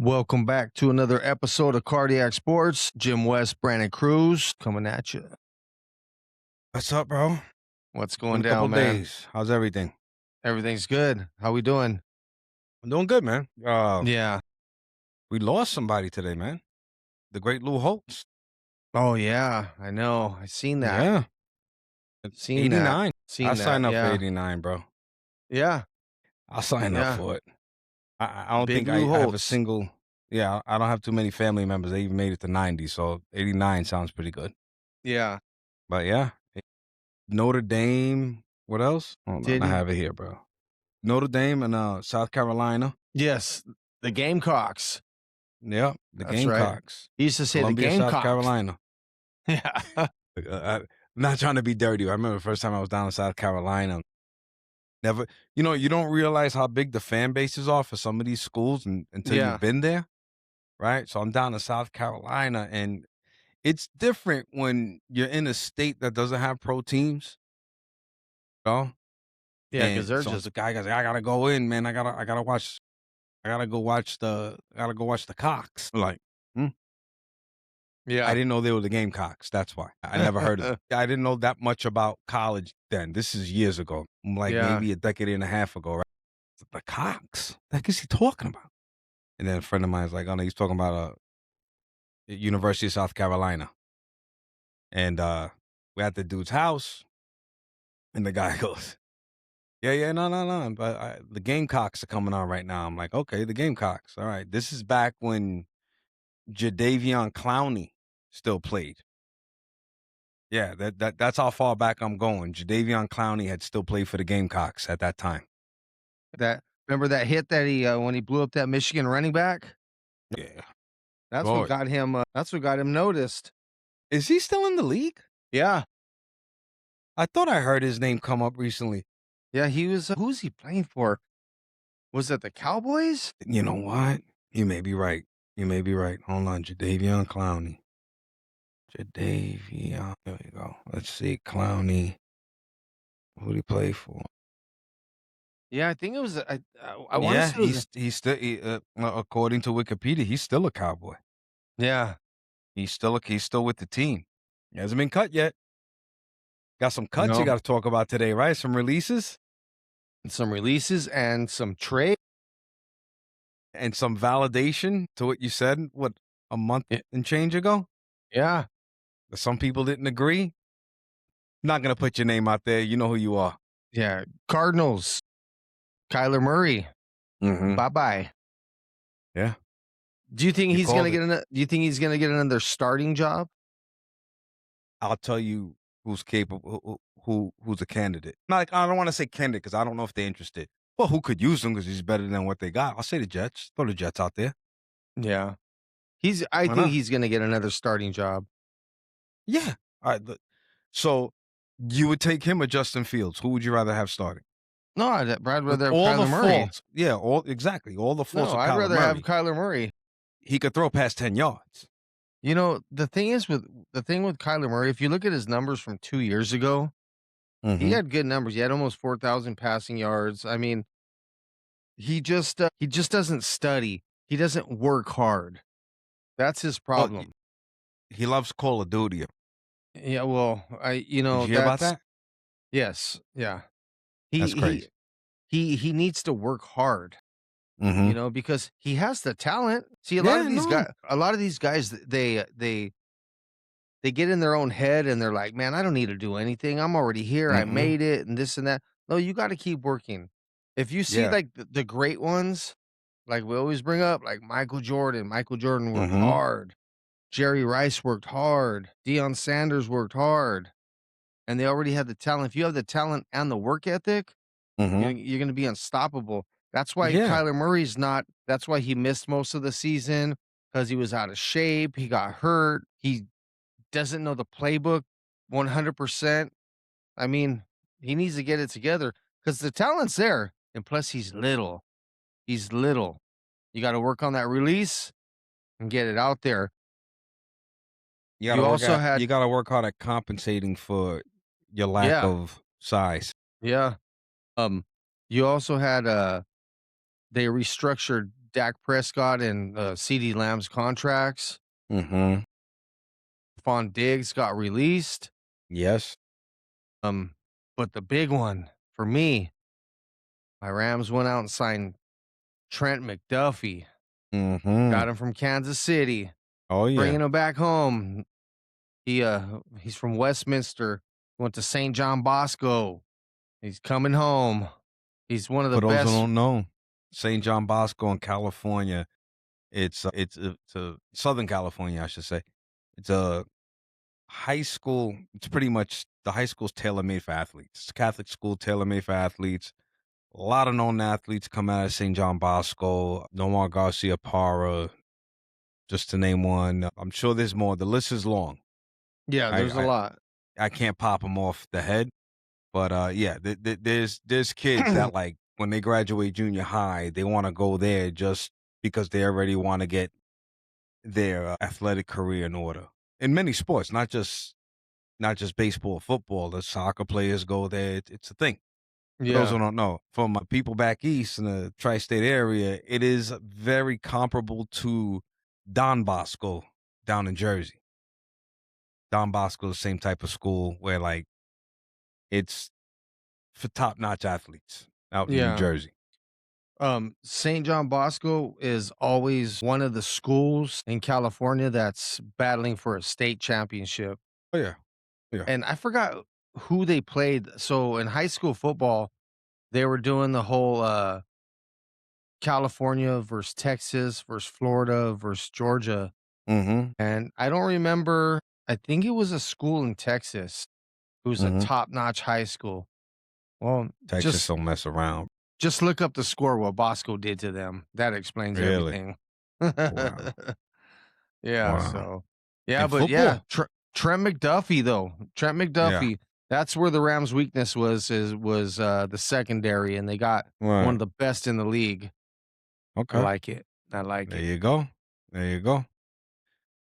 Welcome back to another episode of Cardiac Sports. Jim West, Brandon Cruz coming at you. What's up, bro? What's Been going a couple down, man? days. How's everything? Everything's good. How we doing? I'm doing good, man. Yeah. We lost somebody today, man. The great Lou Holtz. Oh yeah, I know. I seen that. Yeah, at Seen that. 89. I Seen that. signed up for Yeah. 89, bro. Yeah. I'll sign up Yeah. for it. I don't Big think Lou I have a Holtz. single. Yeah, I don't have too many family members. They even made it to 90, so 89 sounds pretty good. Yeah. But yeah, Notre Dame. What else? Hold on, Did I he? have it here, bro. Notre Dame and South Carolina. Yes. The Gamecocks. Yeah, the That's right. Gamecocks. He used to say the Columbia, South Gamecocks. Carolina. Yeah. I'm not trying to be dirty. I remember the first time I was down in South Carolina. Never, you don't realize how big the fan bases are for some of these schools until Yeah. you've been there, right? So I'm down in South Carolina, and it's different when you're in a state that doesn't have pro teams, you know? Yeah. Because And they're so just the guy goes, I gotta go in, man. I gotta go watch the Cox. I'm like, hmm? I yeah. didn't know they were the Gamecocks. That's why. I never heard of it. I didn't know that much about college then. This is years ago. Like Yeah. maybe a decade and a half ago, right? The Cox. What the heck is he talking about? And then a friend of mine is like, oh no, he's talking about University of South Carolina. And we're at the dude's house, and the guy goes, yeah, no. But the Gamecocks are coming on right now. I'm like, okay, the Gamecocks. All right. This is back when Jadeveon Clowney still played. Yeah, that's how far back I'm going. Jadeveon Clowney had still played for the Gamecocks at that time. That remember that hit that he when he blew up that Michigan running back? Yeah. That's what Boy. got him. That's what got him noticed. Is he still in the league? Yeah. I thought I heard his name come up recently. Yeah. He was. Who's he playing for? Was it the Cowboys? You know what? You may be right. Hold on, Jadeveon Clowney. Jadeveon. There we go. Let's see. Clowney. Who did he play for? Yeah, I think it was. I want to Yeah, say it was. he's still, according to Wikipedia, he's still a Cowboy. Yeah. He's still with the team. He hasn't been cut yet. Got some cuts you No. got to talk about today, right? Some releases Some releases and some trade. and some validation to what you said, what, a month Yeah. and change ago? Yeah. Some people didn't agree. Not going to put your name out there. You know who you are. Yeah. Cardinals. Kyler Murray. Mm-hmm. Bye bye. Yeah. Do you think You he's called gonna it. get another? Do you think he's gonna get another starting job? I'll tell you who's capable, who's a candidate. Not like, I don't want to say candidate because I don't know if they're interested. Well, who could use him because he's better than what they got? I'll say the Jets. Throw the Jets out there. Yeah. I Why think not? he's gonna get another starting job. Yeah. All right. So you would take him or Justin Fields? Who would you rather have starting? No, I'd rather have All the Kyler Murray. faults. Yeah, all the faults No, of I'd Kyler rather have Murray. Kyler Murray. He could throw past 10 yards. You know, the thing with Kyler Murray, if you look at his numbers from 2 years ago, he had good numbers. He had almost 4,000 passing yards. I mean, he just doesn't study. He doesn't work hard. That's his Well, problem. he loves Call of Duty. Yeah, well, Did you hear about that? yes, yeah. That's He crazy. he needs to work hard, Mm-hmm. because he has the talent. See, Yeah, a lot of these guys, they get in their own head and they're like, "Man, I don't need to do anything. I'm already here. I Mm-mm. made it and this and that." No, you gotta keep working. If you see, Yeah. like, the great ones, like we always bring up, like Michael Jordan. Michael Jordan worked Mm-hmm. hard. Jerry Rice worked hard. Deion Sanders worked hard, and they already had the talent. If you have the talent and the work ethic, Mm-hmm. you're gonna be unstoppable. That's why Yeah. Kyler Murray's not that's why he missed most of the season because he was out of shape. He got hurt. He doesn't know the playbook 100%. I mean, he needs to get it together because the talent's there, and plus he's little. He's little. You gotta work on that release and get it out there. You also had You gotta work hard at compensating for your lack yeah, of size. yeah. Um, you also had, they restructured Dak Prescott and CeeDee Lamb's contracts. Mhm. Stephon Diggs got released. Yes. Um, but the big one for me, my Rams went out and signed Trent McDuffie. Mhm. Got him from Kansas City, Oh, yeah. bringing him back home. He's from Westminster, went to St. John Bosco. He's coming home. He's one of the For those who best. don't know, St. John Bosco in California, it's Southern California, I should say. It's a high school. It's pretty much the high school's tailor-made for athletes. It's a Catholic school tailor-made for athletes. A lot of known athletes come out of St. John Bosco. Nomar Garcia Parra, just to name one. I'm sure there's more. The list is long. Yeah, I there's a I lot. I can't pop them off the head, but yeah, there's kids that like when they graduate junior high, they want to go there just because they already want to get their athletic career in order in many sports, not just baseball, football. The soccer players go there. It's a thing. For those Yeah, who don't know, for my people back east in the tri-state area, it is very comparable to Don Bosco down in Jersey. Don Bosco, the same type of school where like it's for top-notch athletes out in New yeah. Jersey. St. John Bosco is always one of the schools in California that's battling for a state championship. Oh yeah, yeah. And I forgot who they played. So in high school football, they were doing the whole California versus Texas versus Florida versus Georgia. Mm-hmm. And I don't remember, I think it was a school in Texas who's a Mm-hmm. top-notch high school. Well, Texas just don't mess around. just look up the score what Bosco did to them. That explains Really? everything. Wow. Yeah, Wow. so yeah, In but yeah, football? Trent McDuffie though. Trent Yeah. McDuffie, that's where the Rams' weakness was the secondary, and they got one Right. of the best in the league. I Okay. like it. I like There it. you go. There you go.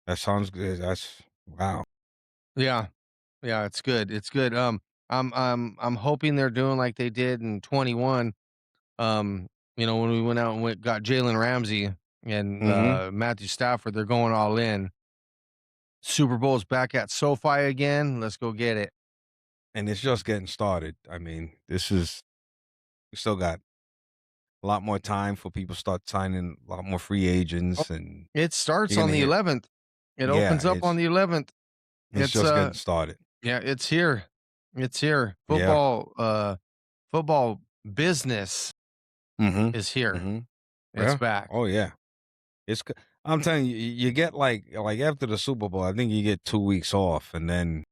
That sounds good. That's wow. Yeah. Yeah, it's good. It's good. I'm hoping they're doing like they did in 21. Um, when we went out and got Jalen Ramsey and Mm-hmm. Matthew Stafford, they're going all in. Super Bowl's back at SoFi again. Let's go get it. And it's just getting started. I mean, we still got a lot more time for people to start signing a lot more free Oh, agents, and it starts you're on gonna the hear, 11th. It yeah, opens up on the 11th. it's It's just getting started. yeah, it's here. It's here. Yeah. Football business Mm-hmm. is here. Mm-hmm. It's Yeah. back. Oh yeah. I'm telling you, you get like after the Super Bowl, I think you get 2 weeks off, and then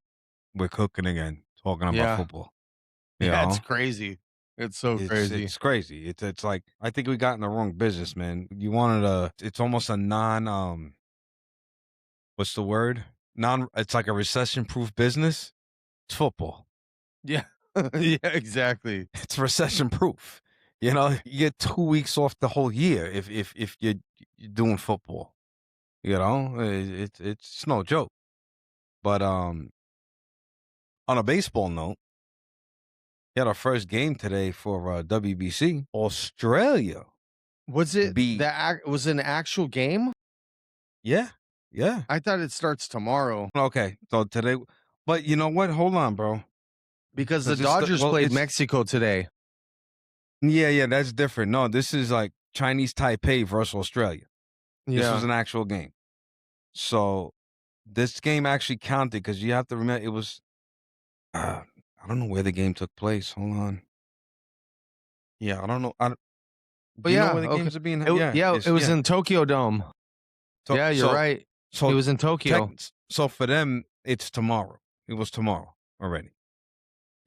we're cooking again, talking about Yeah. football. You Yeah, it's know, crazy. It's so crazy. it's crazy. It's like I think we got in the wrong business, man. You wanted a, it's almost a non what's the word? Non. It's like a recession proof business. It's football. Yeah. Yeah, exactly. It's recession proof. You know, you get 2 weeks off the whole year if you're doing football. You know, it's no joke. But on a baseball note, we had our first game today for WBC. Australia Was it beat. was it an actual game? Yeah, yeah. I thought it starts tomorrow Okay, so today, but you know what? Hold on, bro. because the Because it's Dodgers well, played it's Mexico today. yeah. That's different. No, this is like Chinese Taipei versus Australia. This was Yeah. an actual game. So this game actually counted because you have to remember it was. I don't know where the game took place. Hold on. Yeah, I don't know. But Do you know yeah, where the okay. games are being? Yeah, it It's was yeah. in Tokyo Dome. So Yeah, you're so right. It so was in tech. Tokyo. So for them, it's tomorrow. It was tomorrow already.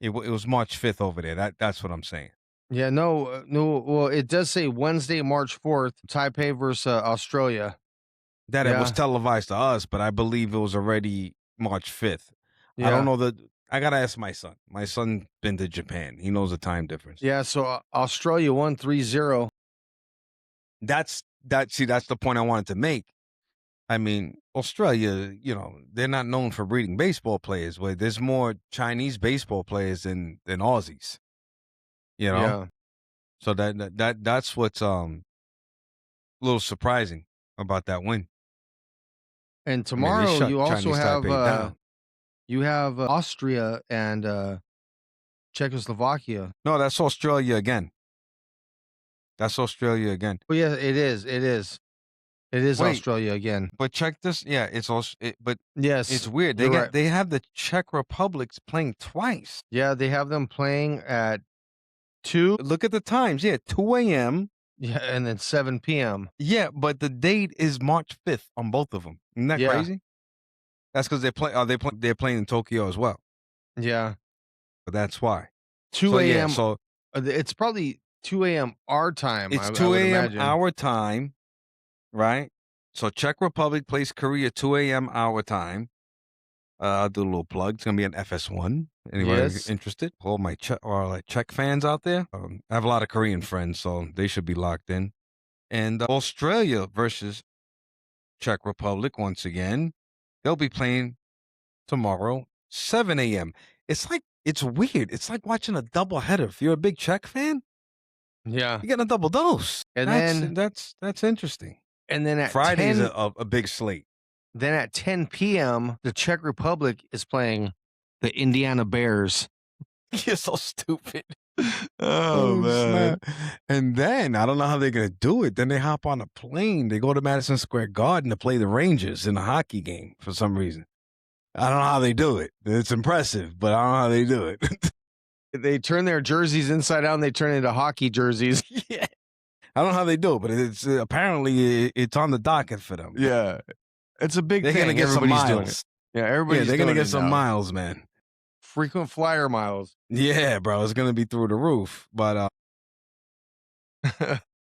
It was March 5th over there. That's what I'm saying. Yeah, no, no. Well, it does say Wednesday, March 4th, Taipei versus Australia. That it was Yeah, televised to us, but I believe it was already March 5th. I don't yeah, know that. I gotta ask my son. My son been to Japan. He knows the time difference. yeah. So Australia won 3-0. That's that. See, that's the point I wanted to make. I mean, Australia, they're not known for breeding baseball players. Where there's more Chinese baseball players than Aussies. You know, Yeah, so that's what's little surprising about that win. And I mean, they tomorrow shut you also Chinese have Taipei down. Austria and Czechoslovakia. No, that's Australia again. That's Australia again. Oh yeah, it is. It is. It is Wait, Australia again. but check this. Yeah, it's also, but it's Yes, weird. you're right. They have the Czech Republics playing twice. Yeah, they have them playing at 2, Look at the times. Yeah, 2 a.m. yeah, and then 7 p.m. Yeah, but the date is March 5th on both of them. Isn't that Yeah, crazy? That's because they're playing in Tokyo as well. yeah. But that's why. 2 So yeah, a.m. so It's probably 2 a.m. our time. it's I 2 would a.m. imagine. our time, right? So Czech Republic plays Korea 2 a.m. our time. I'll do a little plug. It's gonna be an FS1. Anybody Yes. interested? All my Czech fans out there. I have a lot of Korean friends, so they should be locked in. And Australia versus Czech Republic once again. They'll be playing tomorrow, 7 a.m. It's weird. It's like watching a doubleheader. If you're a big Czech fan, Yeah. you're getting a double dose. And That's interesting. then at Friday's 10 a big slate. then at 10 p.m. the Czech Republic is playing the Indiana Bears. You're so stupid. Oh, man. snap. And then I don't know how they're gonna do it. Then they hop on a plane. They go to Madison Square Garden to play the Rangers in a hockey game for some reason. I don't know how they do it. It's impressive, but I don't know how they do it. They turn their jerseys inside out and they turn into hockey jerseys. Yeah. I don't know how they do it, but it's apparently it's on the docket for them. Yeah. It's a big They're thing. gonna get some Everybody's doing it. miles. Yeah, Yeah, everybody's they're gonna doing get it some now. miles, man. Frequent flyer miles. Yeah, bro, it's gonna be through the roof. But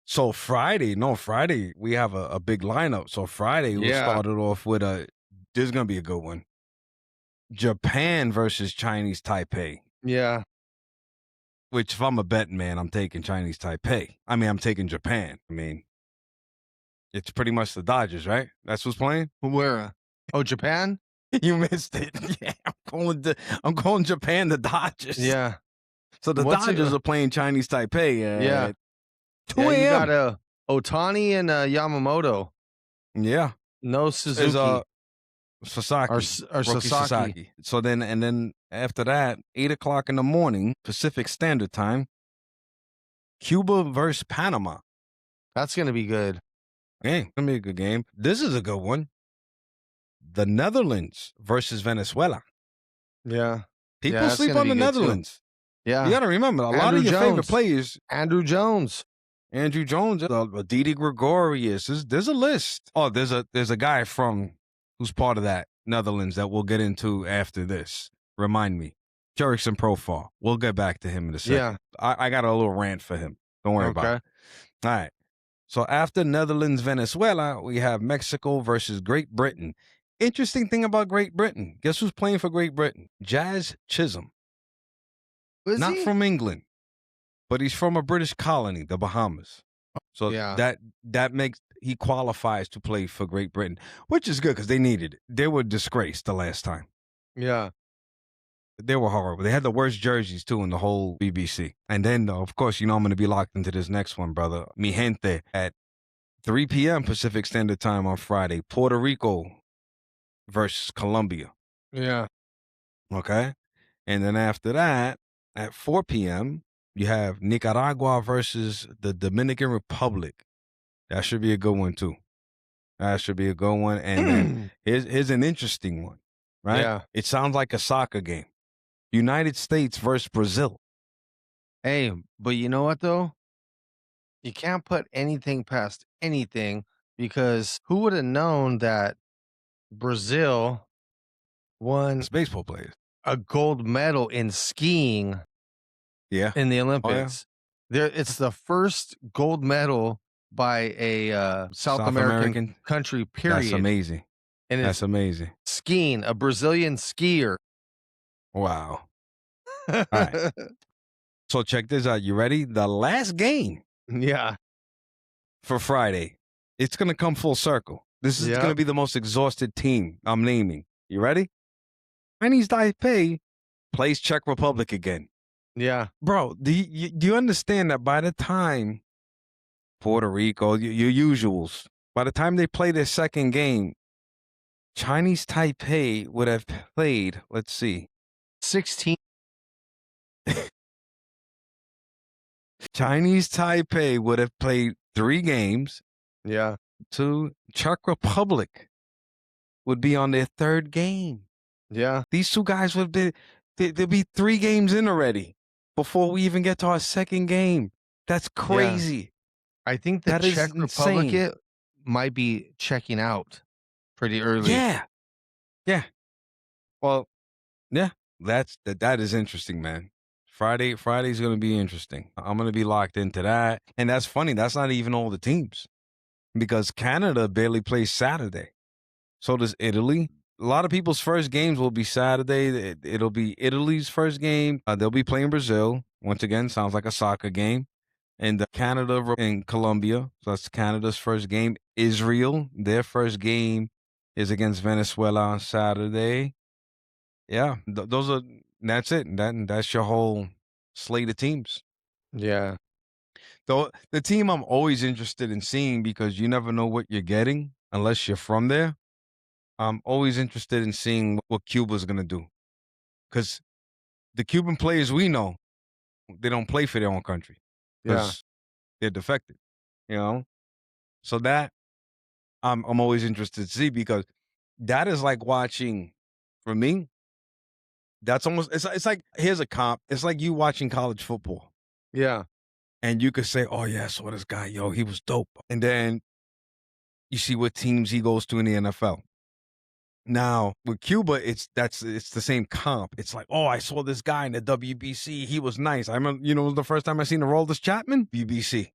so Friday we have a big lineup. So Friday we Yeah. started off with this is gonna be a good one. Japan versus Chinese Taipei. Yeah. Which, if I'm a betting man, I'm taking Chinese Taipei. I mean, I'm taking Japan. I mean, it's pretty much the Dodgers, right? That's what's playing. Where? Oh, Japan? You missed it. Yeah, I'm calling Japan the Dodgers. Yeah. So the What's it- Dodgers are playing Chinese Taipei. Yeah. 2 Yeah, you a.m. got Otani and Yamamoto. Yeah. No Suzuki. There's Sasaki. Or Roki Sasaki. So then after that, 8 o'clock in the morning, Pacific Standard Time, Cuba versus Panama. That's going to be good. Hey, gonna be a good game. This is a good one. The Netherlands versus Venezuela. Yeah. People that's sleep gonna on the be good, too. Netherlands. Yeah. You got to remember, a lot Andrew of your favorite Jones. players, Andrew Jones. Andrew Jones, Didi Gregorius. There's a list. Oh, there's a guy who's part of that Netherlands that we'll get into after this. Remind me, Jerickson Profar. We'll get back to him in a second. Yeah. I got a little rant for him. Don't worry about it. All right. So after Netherlands, Venezuela, we have Mexico versus Great Britain. Interesting thing about Great Britain. Guess who's playing for Great Britain? Jazz Chisholm. Not from England, but he's from a British colony, the Bahamas. So Yeah. that makes he qualifies to play for Great Britain, which is good because they needed it. They were disgraced the last time. Yeah. They were horrible. They had the worst jerseys too in the whole BBC. And then, of course, I'm going to be locked into this next one, brother. Mi gente at 3 p.m. Pacific Standard Time on Friday. Puerto Rico versus Colombia. Yeah. Okay. And then after that, at 4 p.m., you have Nicaragua versus the Dominican Republic. That should be a good one too. That should be a good one. And then here's an interesting one, right? Yeah. It sounds like a soccer game. United States versus Brazil. Hey, but you know what though? You can't put anything past anything because who would have known that Brazil won It's baseball players. a gold medal in skiing Yeah. in the Olympics? It's the first gold medal by a South American country, period. That's amazing. And That's it's amazing. skiing, a Brazilian skier. Wow. All right. So check this out. You ready? The last game Yeah. for Friday. It's going to come full circle. This is Yep. going to be the most exhausted team I'm naming. You ready? Chinese Taipei plays Czech Republic again. Yeah. Bro, do you understand that by the time Puerto Rico, your usuals. By the time they play their second game, Chinese Taipei would have played, let's see, 16. Chinese Taipei would have played 3 games Yeah. to Czech Republic would be on their 3rd game. Yeah. These 2 guys would be they'll be 3 games in already before we even get to our 2nd game. That's Yeah. crazy. I think the That is Czech Republic insane. might be checking out pretty early. Yeah. Yeah. Well, yeah, that is interesting, man. Friday's gonna be interesting. I'm gonna be locked into that. And that's funny. That's not even all the teams because Canada barely plays Saturday. So does Italy. A lot of people's first games will be Saturday. It'll be Italy's first game. They'll be playing Brazil. Once again, sounds like a soccer game. And Canada and Colombia. So that's Canada's first game. Israel, their first game is against Venezuela on Saturday. Yeah, those are. That's it. That's your whole slate of teams. Yeah. Though the team I'm always interested in seeing because you never know what you're getting unless you're from there. I'm always interested in seeing what Cuba's gonna do because the Cuban players we know they don't play for their own country Yeah. because they're defected. You know, so that I'm always interested to see because that is like watching for me. That's almost it's like here's a comp. It's like you watching college football. Yeah. And you could say, "Oh yeah, I saw this guy. Yo, he was dope." And then you see what teams he goes to in the NFL. Now with Cuba, it's the same comp. It's like, "Oh, I saw this guy in the WBC. He was nice." I remember, it was the first time I seen Aroldis Chapman, BBC,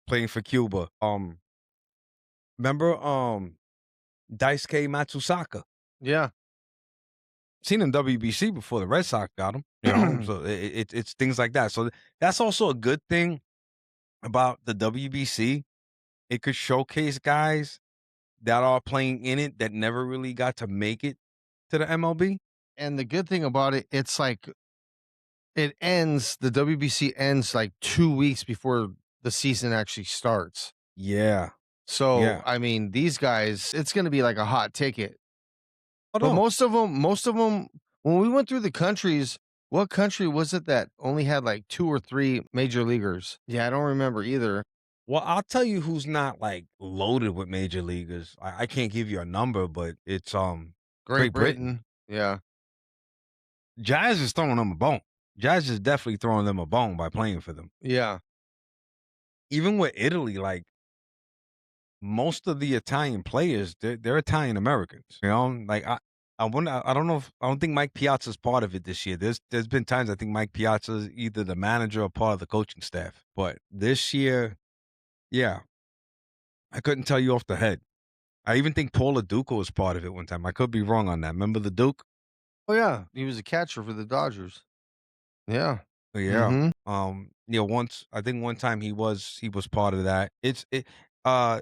playing for Cuba. Remember Daisuke Matsusaka? Yeah. Seen him WBC before the Red Sox got him. So it's things like that. So that's also a good thing about the WBC. It could showcase guys that are playing in it that never really got to make it to the MLB. And the good thing about it, it's like the WBC ends like 2 weeks before the season actually starts. Yeah. So, Yeah. I mean, these guys, it's gonna be like a hot ticket. Oh, But no. most of them, when we went through the countries, what country was it that only had like 2 or 3 major leaguers? Yeah, I don't remember either. Well, I'll tell you who's not like loaded with major leaguers. I can't give you a number, but it's Great Great Britain. Britain. Yeah. Jazz is throwing them a bone. Jazz is definitely throwing them a bone by playing for them. Yeah. Even with Italy, like most of the Italian players, they're Italian Americans. Like I wonder. I don't know. I don't think Mike Piazza's part of it this year. There's been times I think Mike Piazza's either the manager or part of the coaching staff. But this year, yeah, I couldn't tell you off the head. I even think Paul Duca was part of it one time. I could be wrong on that. Remember the Duke? Oh, yeah. He was a catcher for the Dodgers. Yeah. Yeah. Mhm. Once I think one time he was part of that. Uh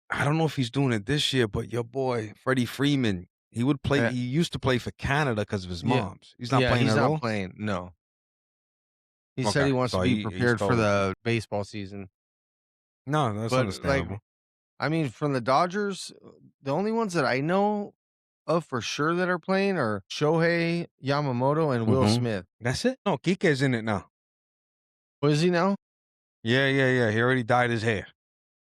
I don't know if he's doing it this year, but your boy Freddie Freeman, he would play. Yeah. He used to play for Canada because of his Yeah. mom's. He's not Yeah, playing he's at not all. playing, no. He said Okay, he wants to so be he's prepared for totally the baseball season. no. That's But, like, understandable. I mean, from the Dodgers, the only ones that I know of for sure that are playing are Shohei Yamamoto and Will Hmm. Smith. That's it. No, Kike's in it now. What is he now? Yeah, yeah, yeah. He already dyed his hair.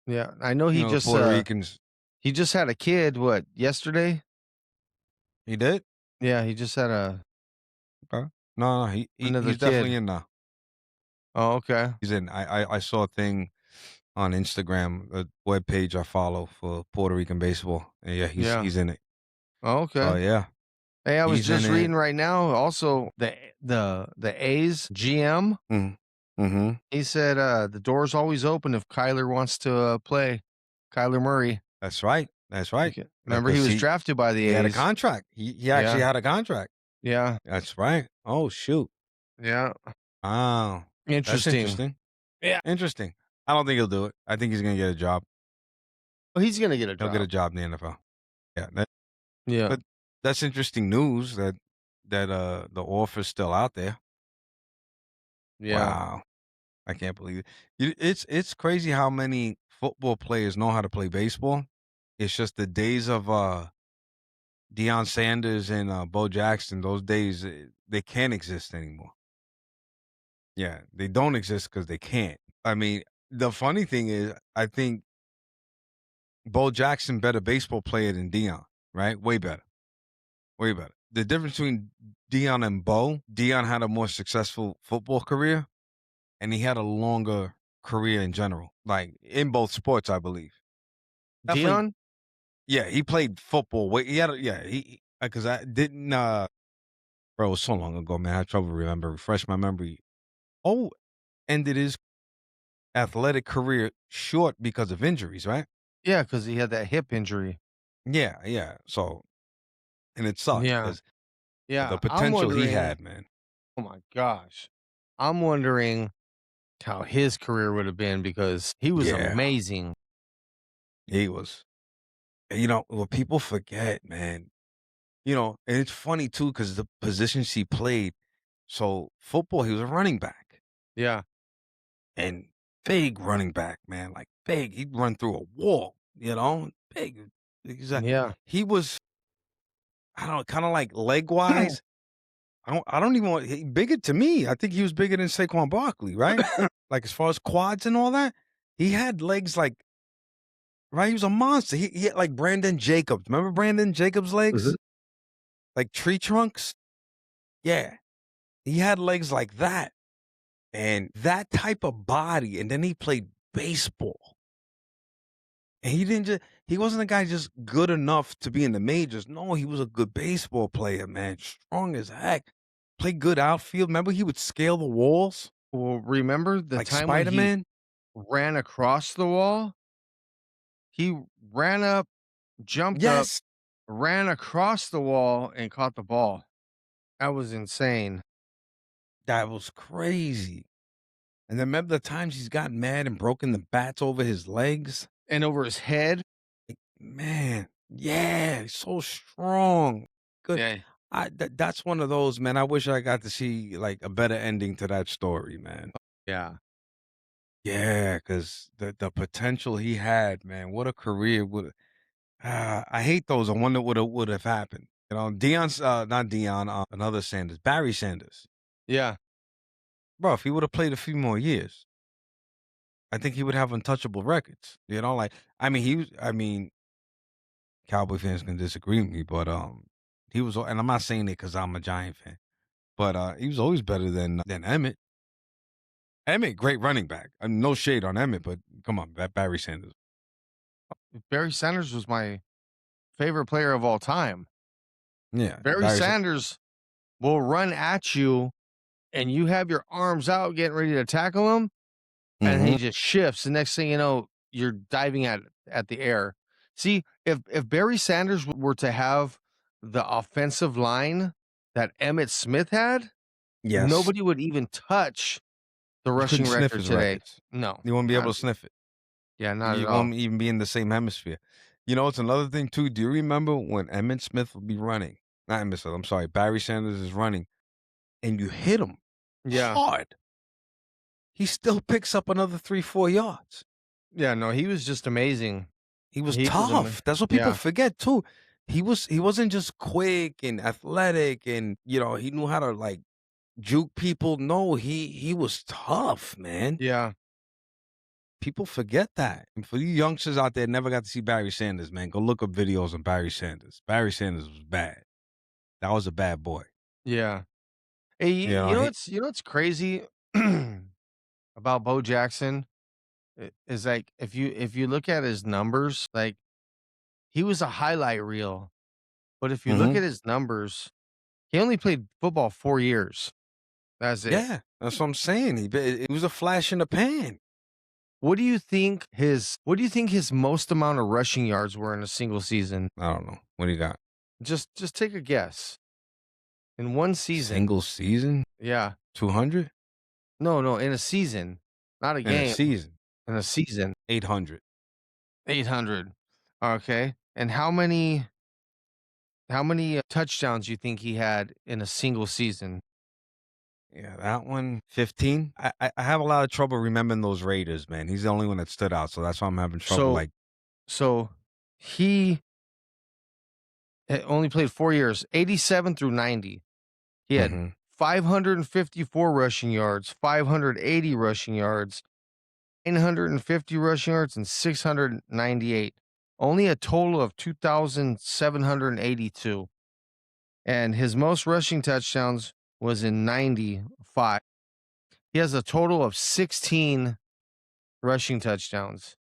Yeah, I know The Puerto Ricans. he just had a kid, what, yesterday? He did. Yeah, he just had Okay. No, another he's definitely kid. in now. Oh, okay. He's in. I saw a thing on Instagram, a web page I follow for Puerto Rican baseball. And yeah, Yeah. he's in it. Oh, So okay. yeah, Hey, I was he's in just it. reading right now also the A's GM, Mm-hmm. he said, the door's always open if Kyler wants to, play. Kyler Murray. That's right. That's right. Remember he Because was drafted by the he had a A's. contract. He actually Yeah. had a contract. Yeah. That's right. Oh shoot. Yeah. Wow. That's Interesting. interesting. Yeah. Interesting. I don't think he'll do it. I think he's gonna get a job. Well, he's gonna get a He'll get a job. job in the NFL. Yeah. Yeah. But that's interesting news that the offer's still out there. Yeah. Wow. I can't believe it. It's crazy how many football players know how to play baseball. It's just the days of Deion Sanders and Bo Jackson. Those days they can't exist anymore. Yeah, they don't exist because they can't. I mean, the funny thing is, I think Bo Jackson better baseball player than Deion. Right? Way better. Way better. The difference between Deion and Bo, Deion had a more successful football career, and he had a longer career in general, like in both sports, I believe. Definitely, Dion? yeah. He played football. He had, yeah. He because I didn't. Bro, it was so long ago, man. I had trouble remember. Refresh my memory. Oh, ended his athletic career short because of injuries, right? Yeah, because he had that hip injury. Yeah, yeah. So, and it sucked Yeah, because the yeah. I'm potential he wondering, had, man. oh my gosh. I'm wondering how his career would have been because he was Yeah, amazing. he was. What people forget, man. And it's funny too because the positions he played. So football, he was a running back Yeah, and big running back, man, like big. He'd run through a wall, big. yeah. He was, I don't know, kind of like leg wise. I don't even want bigger to me. I think he was bigger than Saquon Barkley, right? Like as far as quads and all that, he had legs like right. He was a monster. He had like Brandon Jacobs. Remember Brandon Jacobs' Mhm. legs, like tree trunks. Yeah, he had legs like that. And that type of body, and then he played baseball. And he wasn't a guy just good enough to be in the majors. No, he was a good baseball player, man. Strong as heck. Played good outfield. Remember he would scale the walls Well, remember the like time when he Spider-Man? ran across the wall? He ran up, jumped up, Yes. ran across the wall, and caught the ball. That was insane. That was crazy. And then remember the times he's gotten mad and broken the bats over his legs? And over his head? Man, yeah, he's so strong. Good. Yeah, That's one of those, man. I wish I got to see like a better ending to that story, man. yeah. Yeah, because the potential he had, man. What a career would. I hate those. I wonder what would have happened. Dion's not Dion, another Sanders, Barry Sanders. Yeah. Bro, if he would have played a few more years, I think he would have untouchable records. I mean, Cowboy fans can disagree with me, but he was, and I'm not saying it because I'm a Giant fan, but he was always better than Emmett. Emmett, great running back. No shade on Emmett, but come on, Barry Sanders. Barry Sanders was my favorite player of all time. Yeah, Barry Sanders will run at you and you have your arms out getting ready to tackle him, and he hmm just shifts. The next thing you know, you're diving at the air. See, if Barry Sanders were to have the offensive line that Emmett Smith had, Yes, nobody would even touch the you couldn't rushing sniff record his today. records. No, You won't be not able to sniff it. yeah, not at You all. won't even be in the same hemisphere. It's another thing too. Do you remember when Emmett Smith would be running? Not Emmett Smith. I'm sorry. Barry Sanders is running, and you hit him Yeah. hard. He still picks up another 3, 4 yards. Yeah, no, he was just amazing. He was He was tough. That's what people yeah. forget too. He wasn't just quick and athletic, and he knew how to like juke people. No, he was tough, man. Yeah. People forget that. And for you youngsters out there never got to see Barry Sanders, man, go look up videos on Barry Sanders. Barry Sanders was bad. That was a bad boy. Yeah. Hey, You know, he you know what's crazy about Bo Jackson is like if you look at his numbers, like he was a highlight reel, but if you look Mhm. at his numbers, he only played football 4 years. That's it. Yeah, that's what I'm saying. It was a flash in the pan. What do you think his most amount of rushing yards were in a single season? I don't know. What do you got? Just take a guess. In one season. Single season? Yeah. 200? No, no, in a season. Not a In a game. season, In a season. 800. 800. Okay. And how many touchdowns you think he had in a single season? Yeah, that one, 15. I have a lot of trouble remembering those Raiders, man. He's the only one that stood out, so that's why I'm having trouble, So like so he only played 4 years, 87 through 90. He had mhm, 554 rushing yards, 580 rushing yards, 950 rushing yards, and 698. Only a total of 2,782. And his most rushing touchdowns was in 95. He has a total of 16 rushing touchdowns.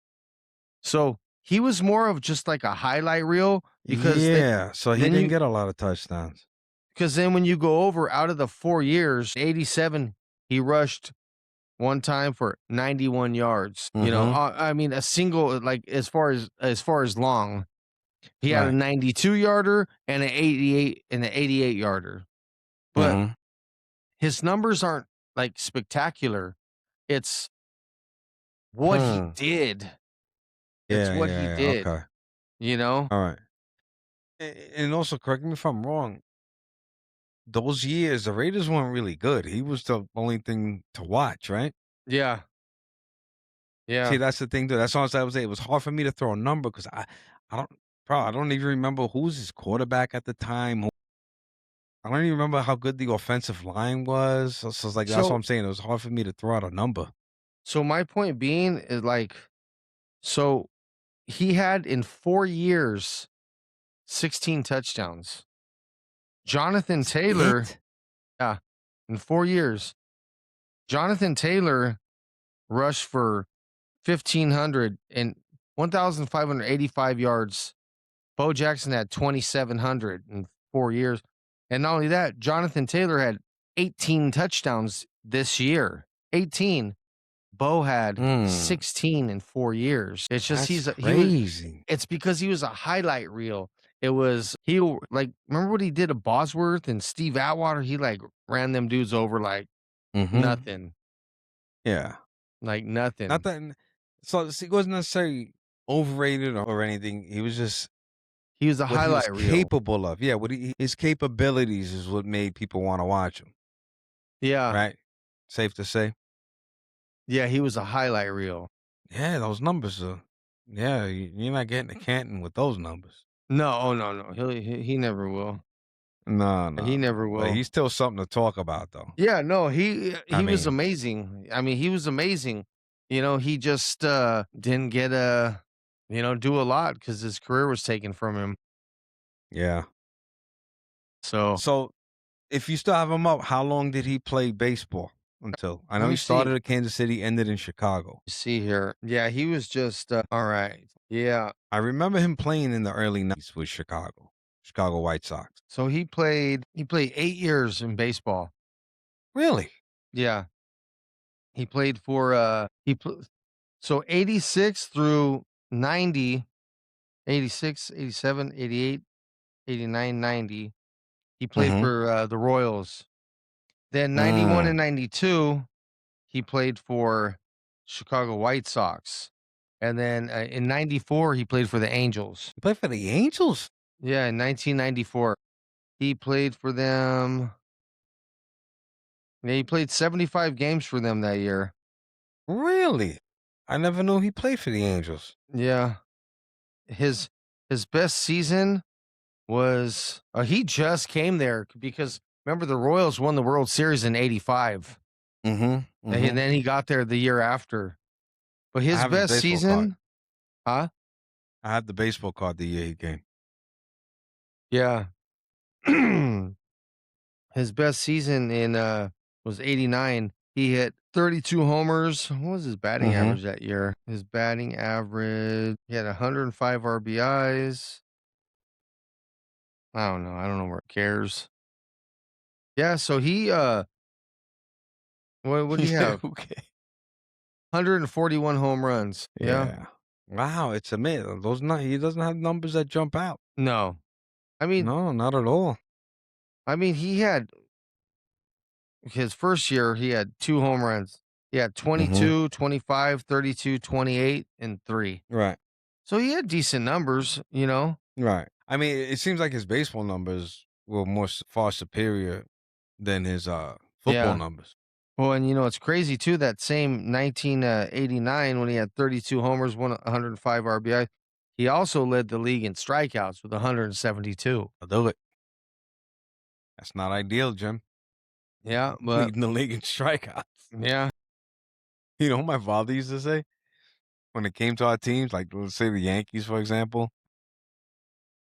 So he was more of just like a highlight reel because yeah, so he then didn't you get a lot of touchdowns. because then when you go over out of the 4 years, 87, he rushed one time for 91 yards. Mhm, I mean, a single like as far as long, he had a right, 92 yarder and an 88 yarder. But mhm, his numbers aren't like spectacular. It's what he hmm, did. It's yeah, what he yeah, yeah, did, okay, you know? alright. And also, correct me if I'm wrong, those years, the Raiders weren't really good. He was the only thing to watch, right? Yeah. See, Yeah. that's the thing, too. That's all I was saying. It was hard for me to throw a number because I don't, bro, I don't even remember who was his quarterback at the time. I don't even remember how good the offensive line was. So it's like that's what So I'm saying. It was hard for me to throw out a number. so my point being is like so he had in 4 years 16 touchdowns. Jonathan That's Taylor, it. yeah, in 4 years. Jonathan Taylor rushed for 1,500 and 1,585 yards. Bo Jackson had 2,700 in 4 years. And not only that, Jonathan Taylor had 18 touchdowns this year. 18. Bo had Mm, 16 in 4 years. It's just that's he was crazy. it's because he was a highlight reel. It was like remember what he did to Bosworth and Steve Atwater? He like ran them dudes over like Hmm. nothing, Yeah. like Not nothing. that. So see, he wasn't necessarily overrated or anything. He was just He was a what he was highlight reel. capable of. Yeah, what his capabilities is what made people want to watch him. Yeah. Right? Safe to say. Yeah, he was a highlight reel. Yeah, those numbers are. Yeah, you're not getting to Canton with those numbers. No, oh no, no. He never will. No, He no, never no. But will. he's still something to talk about, though. Yeah, no, he I he was mean, amazing. I mean, he was amazing. He just didn't get do a lot because his career was taken from him. yeah. So So if you still have him up, how long did he play baseball until? I let know me he see. started at Kansas City, ended in Chicago. See here. Yeah, he was just all right. Yeah. I remember him playing in the early 90s with Chicago, Chicago White Sox. So he played 8 years in baseball. Really? Yeah. He played for so 86 through 90, 86, 87, 88, 89, 90. He played Mhm. for the Royals. Then 91 and Mm. 92, he played for Chicago White Sox. And then in 94, he played for the Angels. He played for the Angels? Yeah, in 1994, he played for them. Yeah, he played 75 games for them that year. Really? I never knew he played for the Angels. Yeah. His his best season was he just came there because remember the Royals won the World Series in 85. Mhm. And Mhm. then he got there the year after. But I his have his best baseball card. season, huh? I have the baseball card the year he came. Yeah. His best season in was 89. He hit 32 homers. What was his batting Mhm. average that year? His batting average, he had 105 RBIs. I don't know. I don't know where it cares. Yeah, so he what do you Yeah, have? okay. 141 home runs. Yeah. Yeah. Wow, it's amazing. Those not he doesn't have numbers that jump out. No. I mean No, not at all. he had his first year he had 2 home runs. He had Mhm. 22, 25, 32, 28, and 3. Right. So he had decent numbers. Right. I mean, it seems like his baseball numbers were far superior than his football Yeah. numbers. Well, and it's crazy too. That same 1989 when he had 32 homers, 105 RBI, he also led the league in strikeouts with 172. I'll do it. That's not ideal, Jim. Yeah, but Leading the league in strikeouts. yeah, You know what my father used to say when it came to our teams, like let's say the Yankees, for example.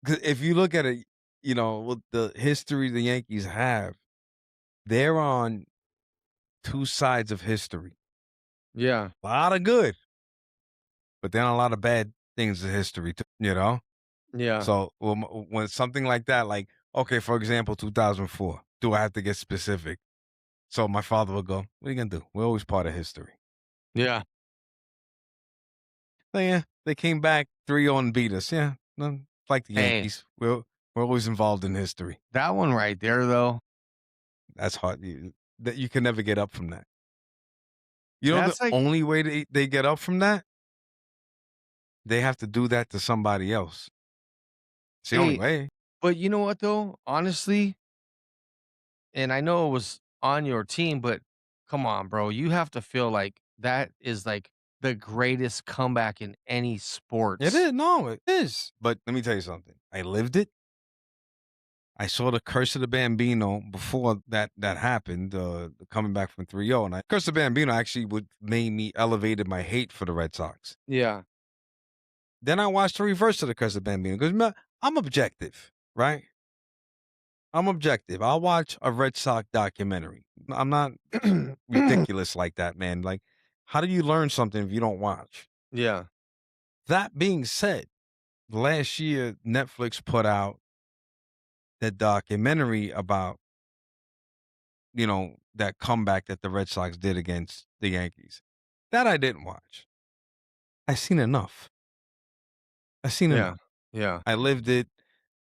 'Cause if you look at it, with the history the Yankees have, they're on two sides of history. yeah, A lot of good, but then a lot of bad things in history too, you know? yeah, So when something like that, like, okay, for example, 2004, do I have to get specific? So my father would go, what are you going to do? We're always part of history. yeah. So yeah, they came back 3-0 and beat us. Yeah, no, it's like the Hey, Yankees. We're always involved in history. that one right there, though, That's hard. That you can never get up from that. You know the that's like, only way they get up from that? They have to do that to somebody else. It's the only hey, way. but you know what though? Honestly, and I know it was on your team, but come on, bro. You have to feel like that is like the greatest comeback in any It sports. is. No, it is. But let me tell you something. I lived it. I saw the Curse of the Bambino before that happened, coming back from 3-0. And Curse of the Bambino actually would made me elevated my hate for the Red Sox. Yeah, Then I watched the reverse of the Curse of the Bambino because I'm objective, right? I'm objective. I'll watch a Red Sox documentary. I'm not ridiculous like that, man. Like, how do you learn something if you don't watch? yeah, That being said, last year Netflix put out that documentary about, that comeback that the Red Sox did against the Yankees. That I didn't watch. I seen enough. I seen yeah, enough. yeah, I lived it,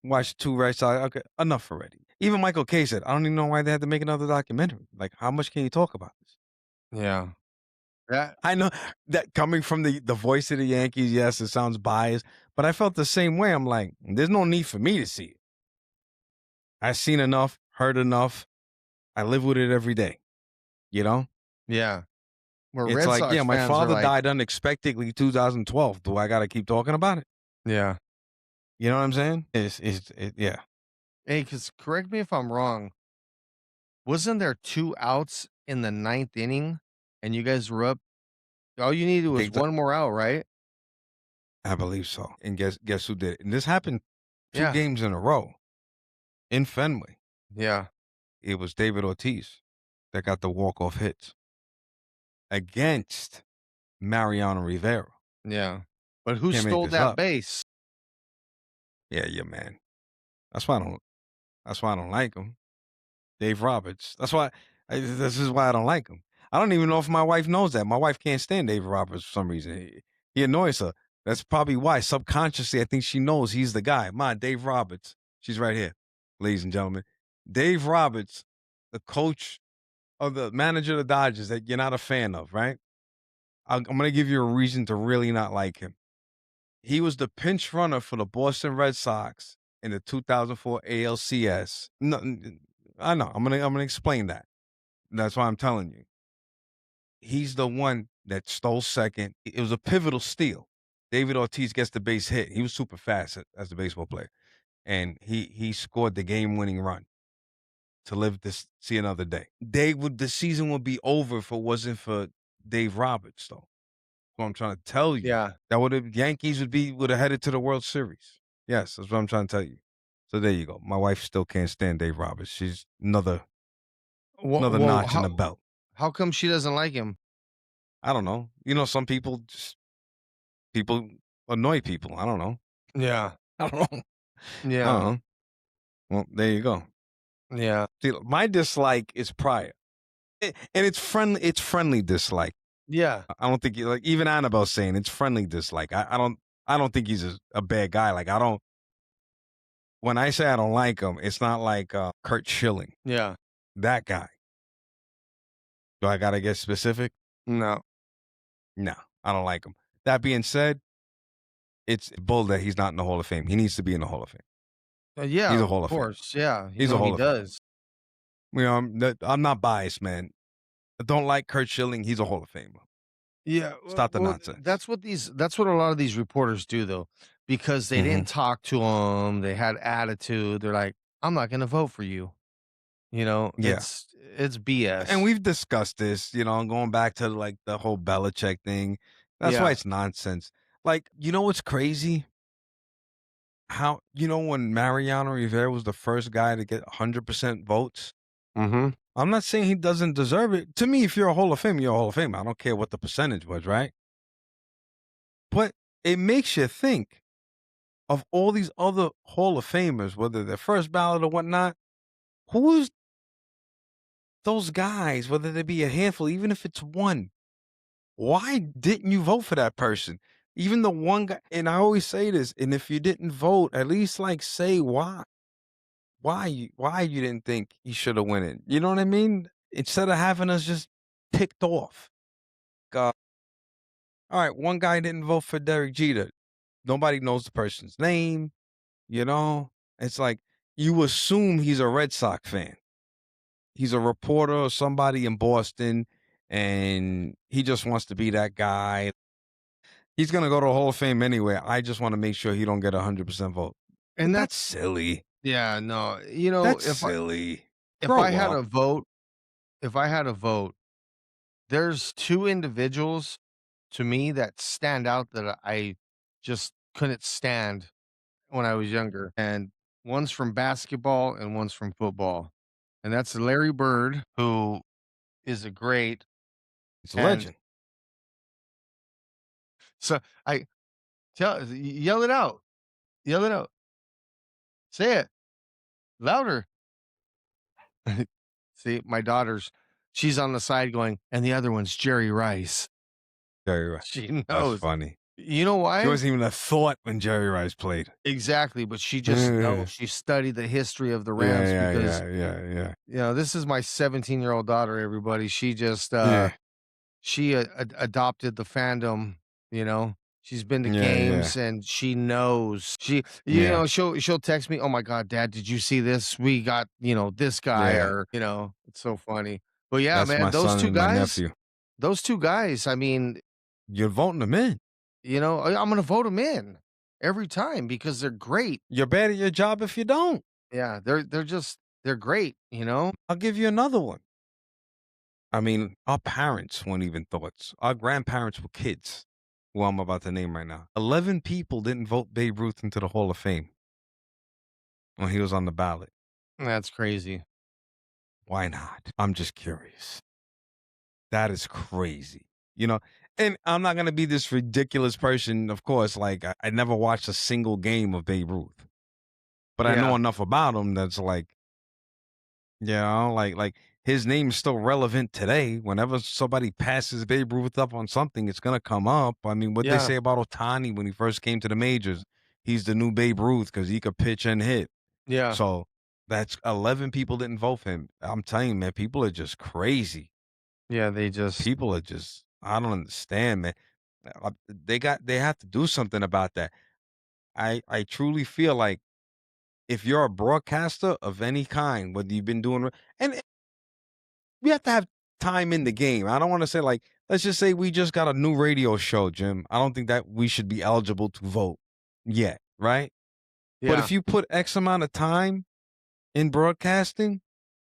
watched two Red Sox. Okay, enough already. Even Michael K said, I don't even know why they had to make another documentary. Like, how much can you talk about this? yeah. That I know that coming from the voice of the Yankees, yes, it sounds biased, but I felt the same way. I'm like, there's no need for me to see it. I've seen enough, heard enough. I live with it every day. You know? yeah. Where It's Red like, yeah, Sox my fans are father like, died unexpectedly 2012. Do I gotta keep talking about it? yeah. You know what I'm saying? Yeah. Hey, because correct me if I'm wrong. Wasn't there 2 outs in the ninth inning and you guys were up? All you needed was They 1 more out, right? I believe so. And guess who did it? And this happened two Yeah, games in a row in Fenway. yeah, It was David Ortiz that got the walk-off hits against Mariano Rivera. yeah. But who Can't make stole this that up. base? Yeah, man. That's why I don't. That's why I don't like him. Dave Roberts. This is why I don't like him. I don't even know if my wife knows that. My wife can't stand Dave Roberts for some reason. He annoys her. That's probably why. Subconsciously, I think she knows he's the guy. Dave Roberts. She's right here, ladies and gentlemen. Dave Roberts, the coach of the manager of the Dodgers that you're not a fan of, right? I'm going to give you a reason to really not like him. He was the pinch runner for the Boston Red Sox in the 2004 ALCS. No, I know. I'm gonna explain that. That's why I'm telling you. He's the one that stole second. It was a pivotal steal. David Ortiz gets the base hit. He was super fast as a baseball player, and he scored the game-winning run to live to see another day. The season would be over if it wasn't for Dave Roberts, though. What I'm trying to tell you. Yeah. That Yankees would have headed to the World Series. Yes, that's what I'm trying to tell you. So there you go. My wife still can't stand Dave Roberts. She's another Well, notch in the belt. how come she doesn't like him? I don't know. Some people annoy people. I don't know. Yeah, I don't know. I don't yeah, know. Well, there you go. yeah, See, my dislike is prior, and it's friendly. It's friendly dislike. yeah, I don't think like even Annabelle's saying it's friendly dislike. I don't. I don't think he's a bad guy. Like I don't. When I say I don't like him, it's not like Kurt Schilling, yeah. that guy. Do I gotta get specific? No. No, I don't like him. That being said, it's bull that he's not in the Hall of Fame. He needs to be in the Hall of Fame. Yeah, He's a of Hall of Famer. course, yeah, He's a he Hall of Famer. does. I'm not biased, man. I don't like Kurt Schilling. He's a Hall of Famer. Yeah, Stop the well, nonsense. that's what a lot of these reporters do though, because they didn't Mhm. talk to him, they had attitude, they're like, "I'm not gonna vote for you." You know, Yeah. it's And BS. we've discussed this, going back to like the whole Belichick thing. That's why Yeah. it's nonsense. Like, you know what's crazy? How when Mariano Rivera was the first guy to get 100% votes? Mhm. I'm not saying he doesn't deserve it. To me, if you're a Hall of Fame, you're a Hall of Fame. I don't care what the percentage was, right? But it makes you think of all these other Hall of Famers, whether they're first ballot or whatnot. Who's those guys, whether they be a handful, even if it's one? Why didn't you vote for that person? Even the one guy, and I always say this, and if you didn't vote, at least like say why. Why you didn't think he should have won it? You know what I mean? Instead of having us just ticked off. God. All right, one guy didn't vote for Derek Jeter. Nobody knows the person's name, you know? It's like you assume he's a Red Sox fan. He's a reporter or somebody in Boston, and he just wants to be that guy. He's gonna go to the Hall of Fame anyway. I just want to make sure he don't get 100% vote. And That's that's silly. yeah, no, That's silly. if I Grow had up. a vote if I had a vote, there's 2 individuals to me that stand out that I just couldn't stand when I was younger, and one's from basketball and one's from football, and that's Larry Bird, who is a great He's a and legend. so I yell it out, yell it out, say it louder. See, my daughter's she's on the side going, "And the other one's Jerry Rice." Jerry Rice. She That's knows. funny. You know She why? wasn't even a thought when Jerry Rice played. Exactly, but she just knows. Yeah, She studied the history of the Rams yeah, because, yeah, yeah, yeah. this is my 17-year-old daughter, everybody. She just, Yeah, she adopted the fandom, you know? She's been to yeah, yeah, games and she knows. yeah, She'll text me, "Oh my god, dad, did you see this? We got, this guy," yeah. or, it's so funny. But yeah, That's my man, those son 2 and my guys nephew. I mean, You're voting them in. I'm gonna vote them in every time because they're great. You're bad at your job if you don't. Yeah, they're great, you know? I'll give you another one. I mean, our parents weren't even thoughts. Our grandparents were kids, who I'm about to name right now. 11 people didn't vote Babe Ruth into the Hall of Fame when he was on the ballot. That's crazy. Why not? I'm just curious. That is crazy. You know, and I'm not gonna be this ridiculous person, of course. Like I never watched a single game of Babe Ruth, but I know Yeah, enough about him that's like, like his name's still relevant today. Whenever somebody passes Babe Ruth up on something, it's gonna come up. I mean, what they yeah, say about Otani when he first came to the majors, he's the new Babe Ruth because he could pitch and hit. yeah, So that's 11 people didn't vote for him. I'm telling you, man, people are just crazy. yeah, they just People are just I don't understand, man. They have to do something about that. I truly feel like if you're a broadcaster of any kind, whether you've been doing and we have to have time in the game. I don't want to say like let's just say we just got a new radio show, Jim. I don't think that we should be eligible to vote yet, right? But yeah, if you put X amount of time in broadcasting,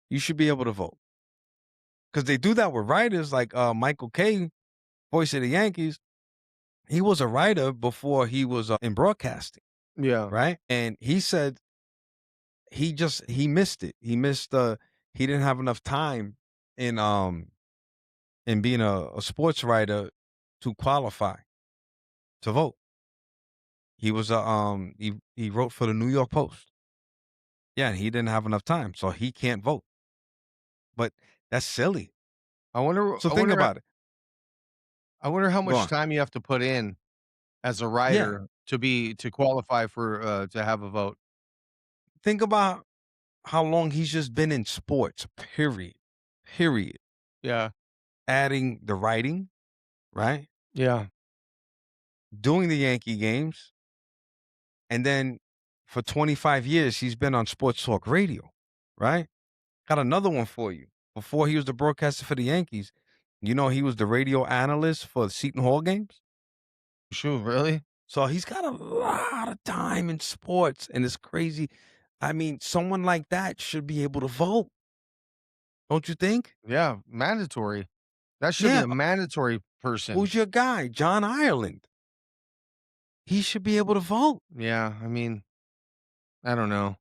you should be able to vote. Because they do that with writers like Michael Kay, voice of the Yankees. He was a writer before he was in broadcasting, yeah, right? And he said he missed it. He missed he didn't have enough time in in being a sports writer to qualify to vote. He was a he wrote for the New York Post. Yeah, and he didn't have enough time, so he can't vote. But that's silly. I wonder So I think wonder about it. I wonder how Go much on. time you have to put in as a Yeah, writer to qualify for, to have a vote. think about how long he's just been in sports. Period. Period. Yeah, Adding the writing, right? yeah, Doing the Yankee games, and then for 25 years he's been on sports talk radio, right? Got another one for you. Before he was the broadcaster for the Yankees, you know he was the radio analyst for the Seton Hall games? Shoot, really? So he's got a lot of time in sports, and it's crazy. I mean, someone like that should be able to vote, don't you think? Yeah, mandatory. That should be Yeah. a mandatory person. Who's your guy? John Ireland. He should be able to vote. Yeah, I mean, I don't know.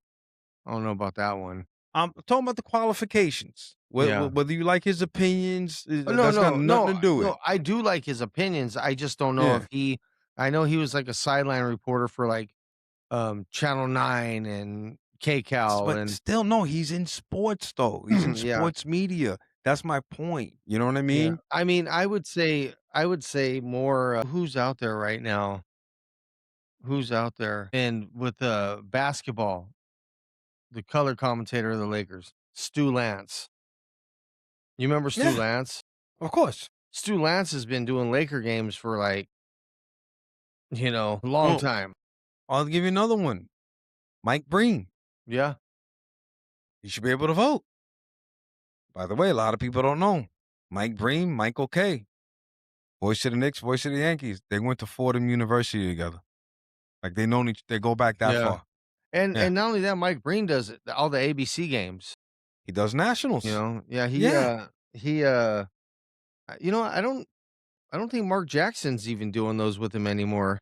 I don't know about that one. I'm talking about the qualifications. Yeah. Whether you like his opinions, Oh, no, that's got no, nothing to no, do with. no, I do like his opinions, I just don't know if Yeah. I know he was, like, a sideline reporter for, like, Channel 9 and KCAL But and still, no, he's in sports though. He's in yeah, sports media. That's my point. You know what I yeah. mean? I mean, I would say more, who's out there right now? Who's out there? And with, basketball, the color commentator of the Lakers, Stu Lance. You remember Stu Yeah, Lance? of course. Stu Lance has been doing Laker games for, like, a long Well, time. I'll give you another one. Mike Breen. Yeah, He should be able to vote. By the way, a lot of people don't know. Mike Breen, Michael K. Voice of the Knicks, voice of the Yankees. They went to Fordham University together. Like they go back that yeah. far. And Yeah. and not only that, Mike Breen does it all the ABC games, He does nationals. Yeah, Yeah. I don't think Mark Jackson's even doing those with him anymore.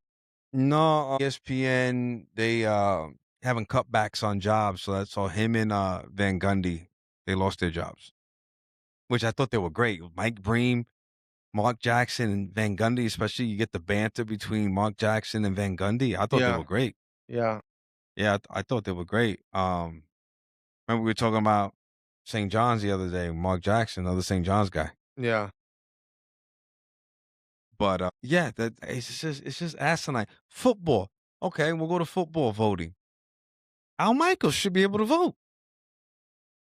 No, ESPN, they having cutbacks on jobs. So that's all him and Van Gundy. They lost their jobs. Which I thought they were great. Mike Breen, Mark Jackson, and Van Gundy, especially you get the banter between Mark Jackson and Van Gundy. I thought they Yeah, were great. yeah, Yeah, I thought they were great. Remember we were talking about St. John's the other day, Mark Jackson, another St. John's guy. yeah, But yeah, that it's just asinine. Football. Okay, we'll go to football voting. Al Michaels should be able to vote.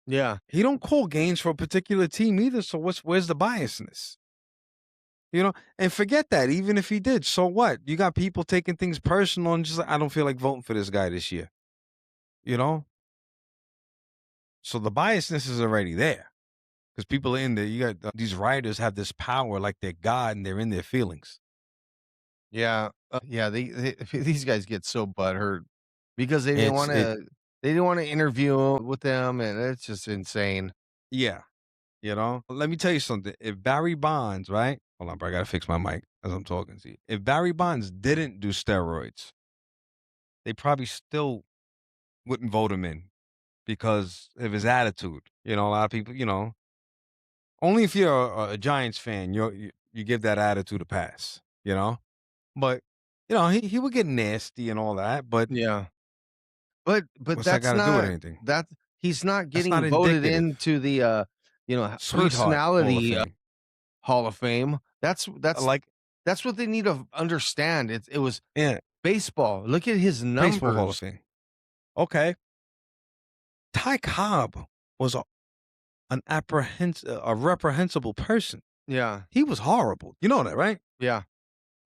yeah, He don't call games for a particular team either. So where's the biasness? You know, and forget that. Even if he did, so what? You got people taking things personal and just like, I don't feel like voting for this guy this year. You know, so the biasness is already there because people are in there. You got these writers have this power like they're God and they're in their feelings. yeah, yeah, they these guys get so butthurt because It's it they didn't wanna interview with them, and it's just insane. Yeah. You know, let me tell you something. If Barry Bonds, right? Hold on, bro. I gotta fix my mic as I'm talking to you. If Barry Bonds didn't do steroids, they probably still wouldn't vote him in because of his attitude. You know, a lot of people, only if you're a Giants fan, you give that attitude a pass. You know, but he would get nasty and all that. But Yeah. But what's that got to do with anything? that he's not That's not getting voted indicative. into the, Sweetheart Hall of personality, Fame, Hall of Fame. like That's what they need to understand. It was yeah, baseball. Look at his baseball Hall of numbers. Fame. Okay, Ty Cobb was a reprehensible person. Yeah. He was horrible. You know that, right? Yeah.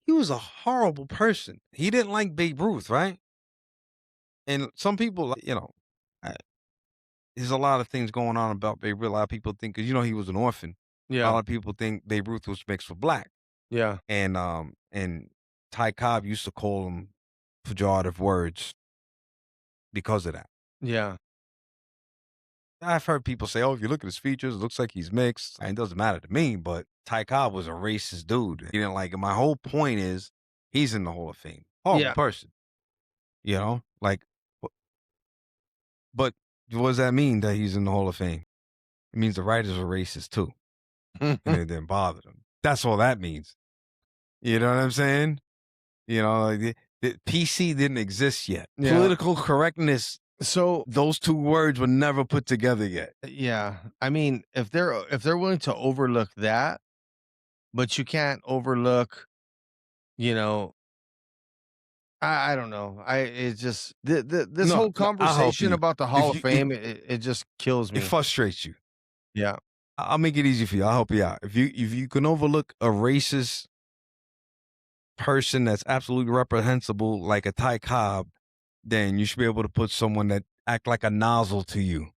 He was a horrible person. He didn't like Babe Ruth, right? And some people, uh, there's a lot of things going on about Babe Ruth. A lot of people think, because he was an orphan. A Yeah. lot of people think Babe Ruth was mixed with black, Yeah. and Ty Cobb used to call him pejorative words because of that. Yeah. I've heard people say, "Oh, if you look at his features, it looks like he's mixed." And it doesn't matter to me, but Ty Cobb was a racist dude. He didn't like it. My whole point is he's in the Hall of Fame. Horrible Yeah. person, like, but what does that mean that he's in the Hall of Fame? It means the writers were racist too, and it didn't bother them. That's all that means. You know what I'm saying? Like the PC didn't exist yet. Yeah. Political correctness, So, those two words were never put together yet. yeah, I mean, if they're willing to overlook that, but you can't overlook, you know I don't know. It's just this No, whole I'll help conversation you. about the If Hall of you if Fame, it just kills it me. frustrates you, Yeah. I'll make it easy for you. I'll help you out. If you can overlook a racist person that's absolutely reprehensible like a Ty Cobb, then you should be able to put someone that act like a nozzle to you.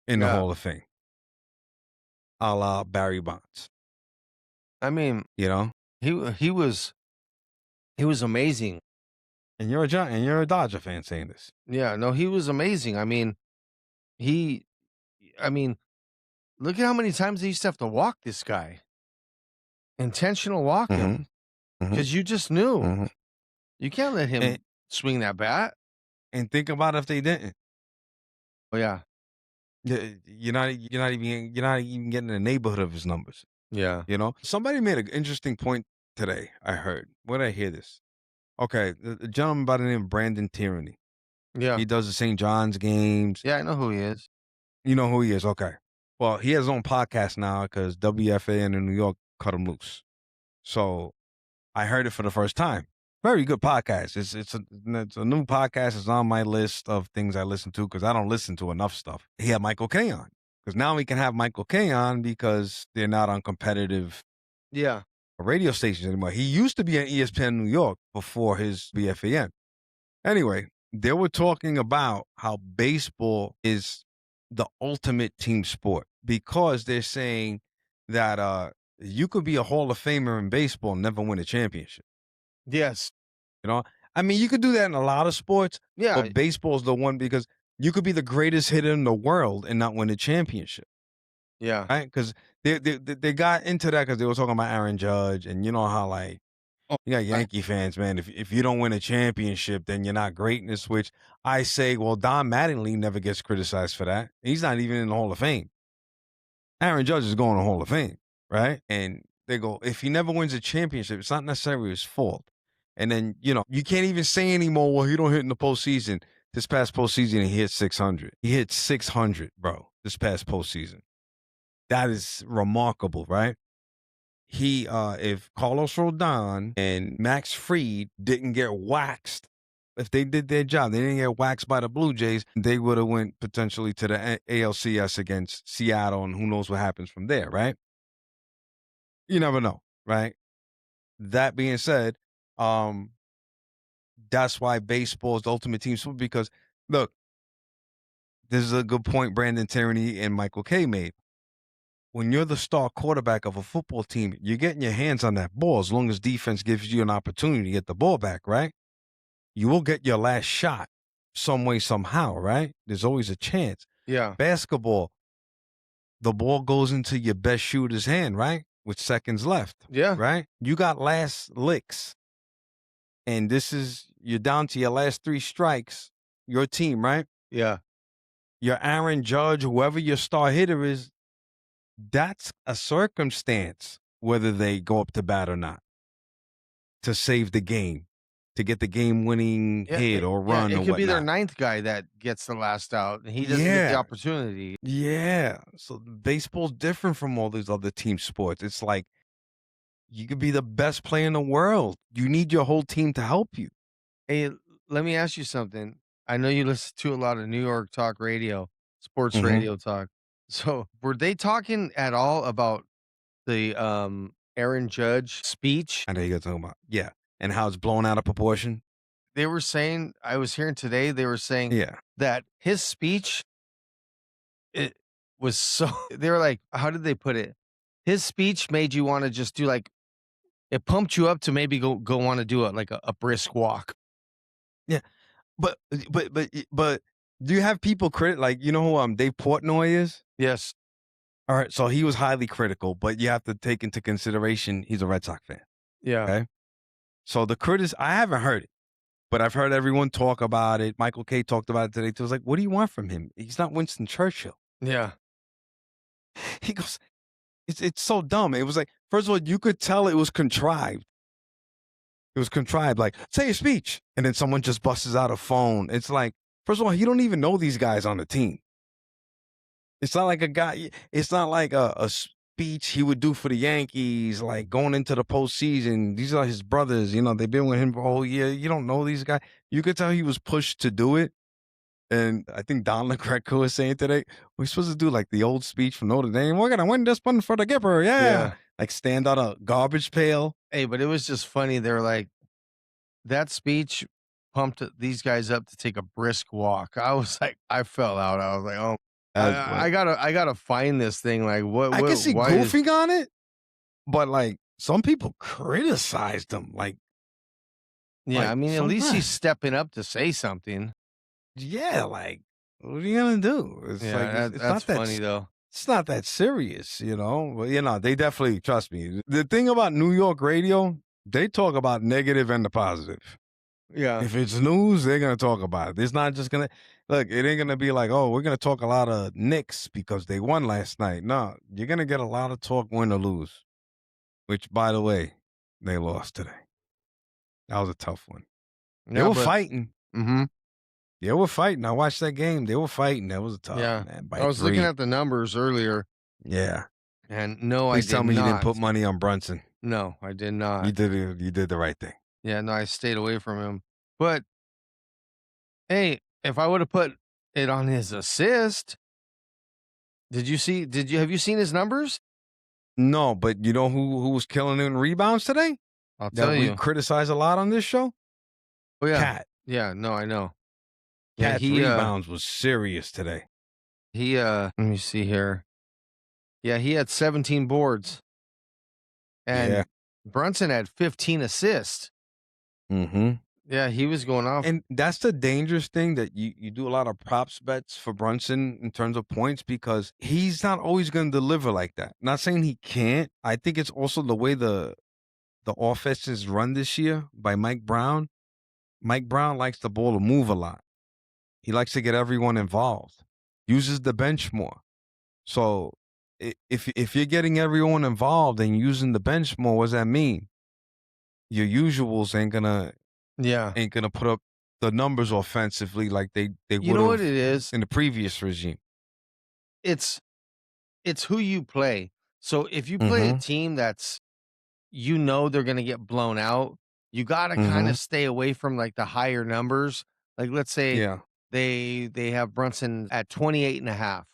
in the Yeah. Hall of Fame, a la Barry Bonds. I mean, You know, he was amazing. and you're a Dodger fan saying this. Yeah, no, he was amazing. He I mean, look at how many times they used to have to walk this guy. Intentional walking, Hmm. Hmm. because you just knew. Hmm. You can't let And him swing that bat. and think about if they didn't. Oh, yeah. You're not even getting in the neighborhood of his numbers. Yeah. You know, somebody made an interesting point today. I heard. Where did I hear this? Okay, the gentleman by the name of Brandon Tierney. Yeah. He does the St. John's games. Yeah, I know who he is. You know who he is? Okay. Well, he has his own podcast now because WFAN in New York cut him loose. So I heard it for the first time. Very good podcast. It's a new podcast. It's on my list of things I listen to because I don't listen to enough stuff. He had Michael Kay on because now we can have Michael Kay on because they're not on competitive Yeah. radio stations anymore. He used to be on ESPN New York before his BFAN. Anyway, they were talking about how baseball is the ultimate team sport because they're saying that you could be a Hall of Famer in baseball and never win a championship. Yes. You know, I mean, you could do that in a lot of sports, Yeah. but baseball's the one because you could be the greatest hitter in the world and not win a championship, Yeah. right? Because they got into that because they were talking about Aaron Judge, and you know how like Oh, you got I Yankee fans, man. If you don't win a championship, then you're not great in this. Which I say, well, Don Mattingly never gets criticized for that. He's not even in the Hall of Fame. Aaron Judge is going to Hall of Fame, right? And they go, if he never wins a championship, it's not necessarily his fault. And then, you know, you can't even say anymore, well, he don't hit in the postseason. This past postseason, he hit 600. He hit 600, bro, this past postseason. That is remarkable, right? If Carlos Rodon and Max Fried didn't get waxed, if they did their job, they didn't get waxed by the Blue Jays, they would have went potentially to the ALCS against Seattle, and who knows what happens from there, right? You never know, right? That being said, um, that's why baseball is the ultimate team sport because look, this is a good point Brandon Tierney and Michael Kay made. When you're the star quarterback of a football team, you're getting your hands on that ball as long as defense gives you an opportunity to get the ball back, right? You will get your last shot some way, somehow, right? There's always a chance. Yeah. Basketball, the ball goes into your best shooter's hand, right? With seconds left, Yeah. right? You got last licks. And you're down to your last 3 strikes, your team, right? Yeah. Your Aaron Judge, whoever your star hitter is, that's a circumstance whether they go up to bat or not to save the game, to get the game-winning Yeah. hit or Yeah. run It or could be their whatnot. ninth guy that gets the last out, and he doesn't get the Yeah, opportunity. yeah. So baseball's different from all these other team sports. It's like you could be the best player in the world. You need your whole team to help you. Hey, let me ask you something. I know you listen to a lot of New York talk radio, sports Mhm. radio talk. So, were they talking at all about the Aaron Judge speech? I know you guys talking about. Yeah, and how it's blown out of proportion. They were saying, I was hearing today, they were saying Yeah. that his speech, it was so they were like, how did they put it? His speech made you want to just do like it pumped you up to maybe go want to do a brisk walk. Yeah. But do you have people like you know who Dave Portnoy is? Yes. All right, so he was highly critical, but you have to take into consideration he's a Red Sox fan. Yeah. Okay. So I haven't heard it, but I've heard everyone talk about it. Michael Kay talked about it today too. I was like, what do you want from him? He's not Winston Churchill. Yeah. He goes, it's so dumb. It was like, first of all, you could tell it was contrived. It was contrived, like, say a speech. And then someone just busts out a phone. It's like, first of all, you don't even know these guys on the team. It's not like it's not like a speech he would do for the Yankees, like going into the postseason. These are his brothers, you know, they've been with him for a whole year. You don't know these guys. You could tell he was pushed to do it. And I think Don LaGreca was saying today, we're supposed to do like the old speech from Notre Dame. We're going to win this one for the Gipper. Yeah. Yeah. Like stand on a garbage pail. Hey, but it was just funny. They're like, that speech pumped these guys up to take a brisk walk. I was like, I fell out. I was like, oh. That's funny. I gotta find this thing. Like, I can see why is goofing on it, but like some people criticized him. yeah, I Like mean, at least he's sometimes, stepping up to say something. yeah, like what are you gonna do? It's like Yeah, it's that's not that funny though. it's not that serious, you know. But they definitely trust me. The thing about New York radio, they talk about negative and the positive. Yeah. If it's news, they're gonna talk about it. It's not just gonna look. It ain't gonna be like, oh, we're gonna talk a lot of Knicks because they won last night. No, you're gonna get a lot of talk, win or lose. Which, by the way, they lost today. That was a tough one. They Yeah, were but fighting. mhm. They were fighting. I watched that game. They were fighting. That was tough, Yeah. man. I By was looking 3. at the numbers earlier, Yeah. and no, I Please did tell me you didn't put not. money on Brunson. No, I did You not. did it. You did the right thing. Yeah, no, I stayed away from him. But hey, if I would have put it on his assist, have you seen his numbers? No, but you know who was killing it in rebounds today? I'll tell That we you. criticize a lot on this show? Oh yeah. Cat. Yeah, no, I know. Yeah, Cat's rebounds was serious today. let me see here. Yeah, he had 17 boards Yeah. and Brunson had 15 assists. Mm-hmm. Yeah, he was going off. And that's the dangerous thing that you do a lot of props bets for Brunson in terms of points because he's not always going to deliver like that. Not saying he can't. I think it's also the way the offense is run this year by Mike Brown. Mike Brown likes the ball to move a lot. He likes to get everyone involved. Uses the bench more. So if you're getting everyone involved and using the bench more, what does that mean? Your usuals Yeah. ain't gonna put up the numbers offensively like they You would know what have it is? in the previous regime. It's it's who you play. So if you play a Mhm. team that's they're going to get blown out, you got to kind Mhm. of stay away from like the higher numbers. Like let's say Yeah. they have Brunson at 28 and a half.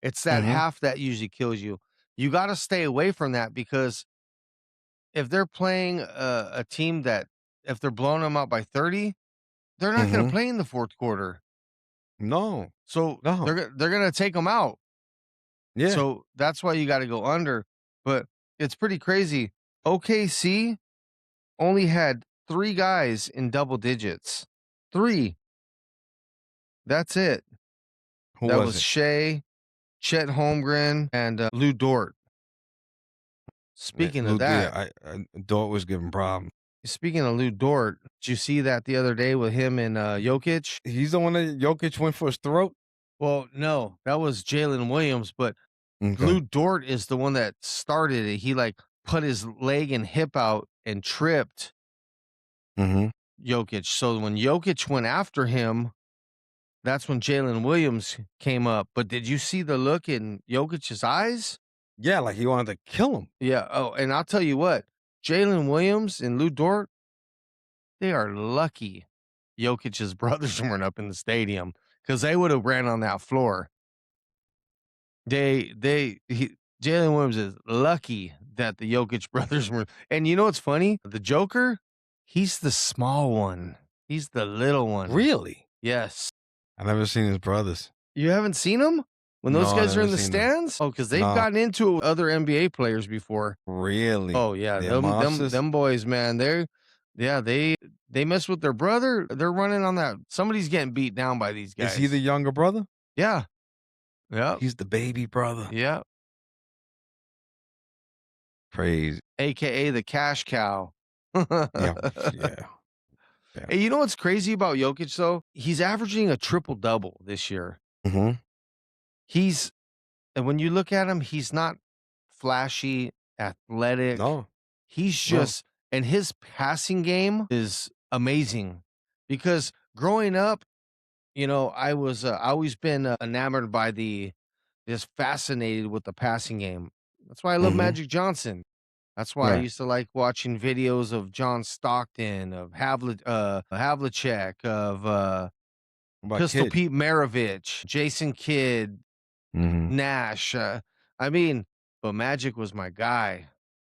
It's that Mhm. half that usually kills you. You got to stay away from that because if they're playing a team that if they're blowing them out by 30, they're not going to Mhm. play in the fourth quarter. No. So No. they're going to take them out. Yeah. So that's why you got to go under. But it's pretty crazy. OKC only had 3 guys in double digits. 3. That's it. Who That was was it? Shea, Chet Holmgren, and Lou Dort. Speaking of that, Dort was giving problems. speaking of Lou Dort, did you see that the other day with him and Jokic? He's the one that Jokic went for his throat? Well, no, that was Jalen Williams, but Okay. Lou Dort is the one that started it. He like put his leg and hip out and tripped Mhm. Jokic. So when Jokic went after him, that's when Jalen Williams came up. But did you see the look in Jokic's eyes? Yeah, like he wanted to kill him. Yeah. Oh, and I'll tell you what, Jalen Williams and Lou Dort, they are lucky Jokic's brothers weren't up in the stadium because they would have ran on that floor. Jalen Williams is lucky that the Jokic brothers were. And you know what's funny? The Joker, he's the small one. He's the little one. Really? Yes. I never seen his brothers. You haven't seen them when those No, I guys are never in the seen them. stands? Oh, because they've No. gotten into other NBA players before. Really? Oh yeah, They're monsters? them boys, man. They mess with their brother. They're running on that. Somebody's getting beat down by these guys. Is he the younger brother? Yeah. Yeah. He's the baby brother. Yeah. Crazy. AKA the cash cow. Yeah. Yeah. Hey, you know what's crazy about Jokic though? He's averaging a triple double this year. Mhm. And when you look at him, he's not flashy, athletic. No. He's No. just, and his passing game is amazing because growing up, I always been enamored by just fascinated with the passing game. That's why I love Mhm. Magic Johnson. That's why I Right. used to like watching videos of John Stockton, of Havlicek, of What about Pistol Kid? Pete Maravich, Jason Kidd, Mhm. Nash. I mean, but Magic was my guy,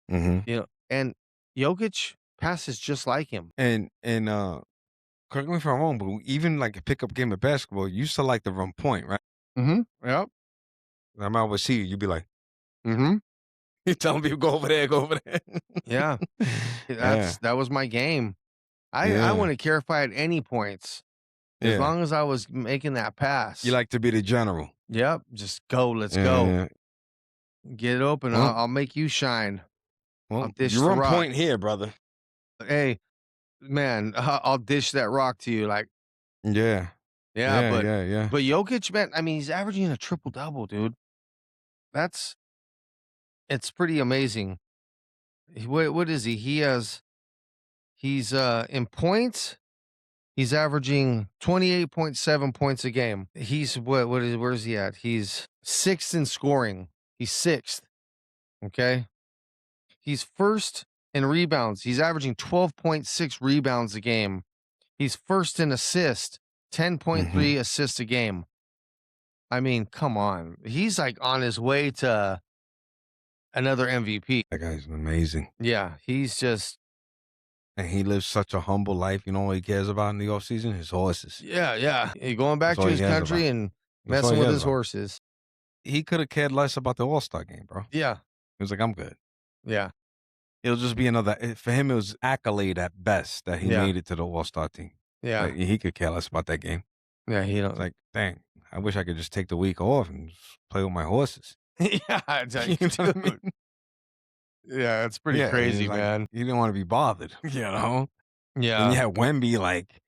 Mhm. and Jokic passes just like him. And correct me if I'm wrong, but even like a pickup game of basketball, you used to like to run point, right? Yep. I'm always see you. You be like, Mhm. you telling people go over there, go over there. Yeah. Yeah, That was my game. I yeah, wouldn't care if I had any points as yeah. long as I was making that You pass. like to be the general. Yep. Just go. Let's Yeah, go. yeah. Get it open. Well, I'll make you shine. I'll dish you're the on rock. point here, brother. Hey, man, I'll dish that rock to you. Like, Yeah, yeah, yeah, yeah, yeah. but Jokic, man, I mean, he's averaging a triple double, dude. That's it's pretty amazing. What is he? He's in points. He's averaging 28.7 points a game. He's where's he at? He's sixth in scoring. He's sixth. Okay. He's first in rebounds. He's averaging 12.6 rebounds a game. He's first in assists, Hmm. 10.3 assists a game. I mean, come on. He's like on his way to another MVP. That guy's amazing. Yeah, he's just And he lives such a humble life. You know what he cares about in the off season? His horses. yeah. Going That's back all to he his cares about. country and That's all messing he with cares his about. horses. He could have cared less about the All Star game, bro. Yeah, He was like, I'm good. yeah, It'll just be another. For him, it was accolade at best that he yeah, made it to the All Star team. yeah, Like he could care less about that game. yeah. He It's don't. like, dang, I wish I could just take the week off and just play with my horses. Yeah, it's You like, know what I dude. mean? Yeah, it's pretty Yeah, and crazy, he's like, man. he didn't want to be bothered, And you Yeah. had Wemby like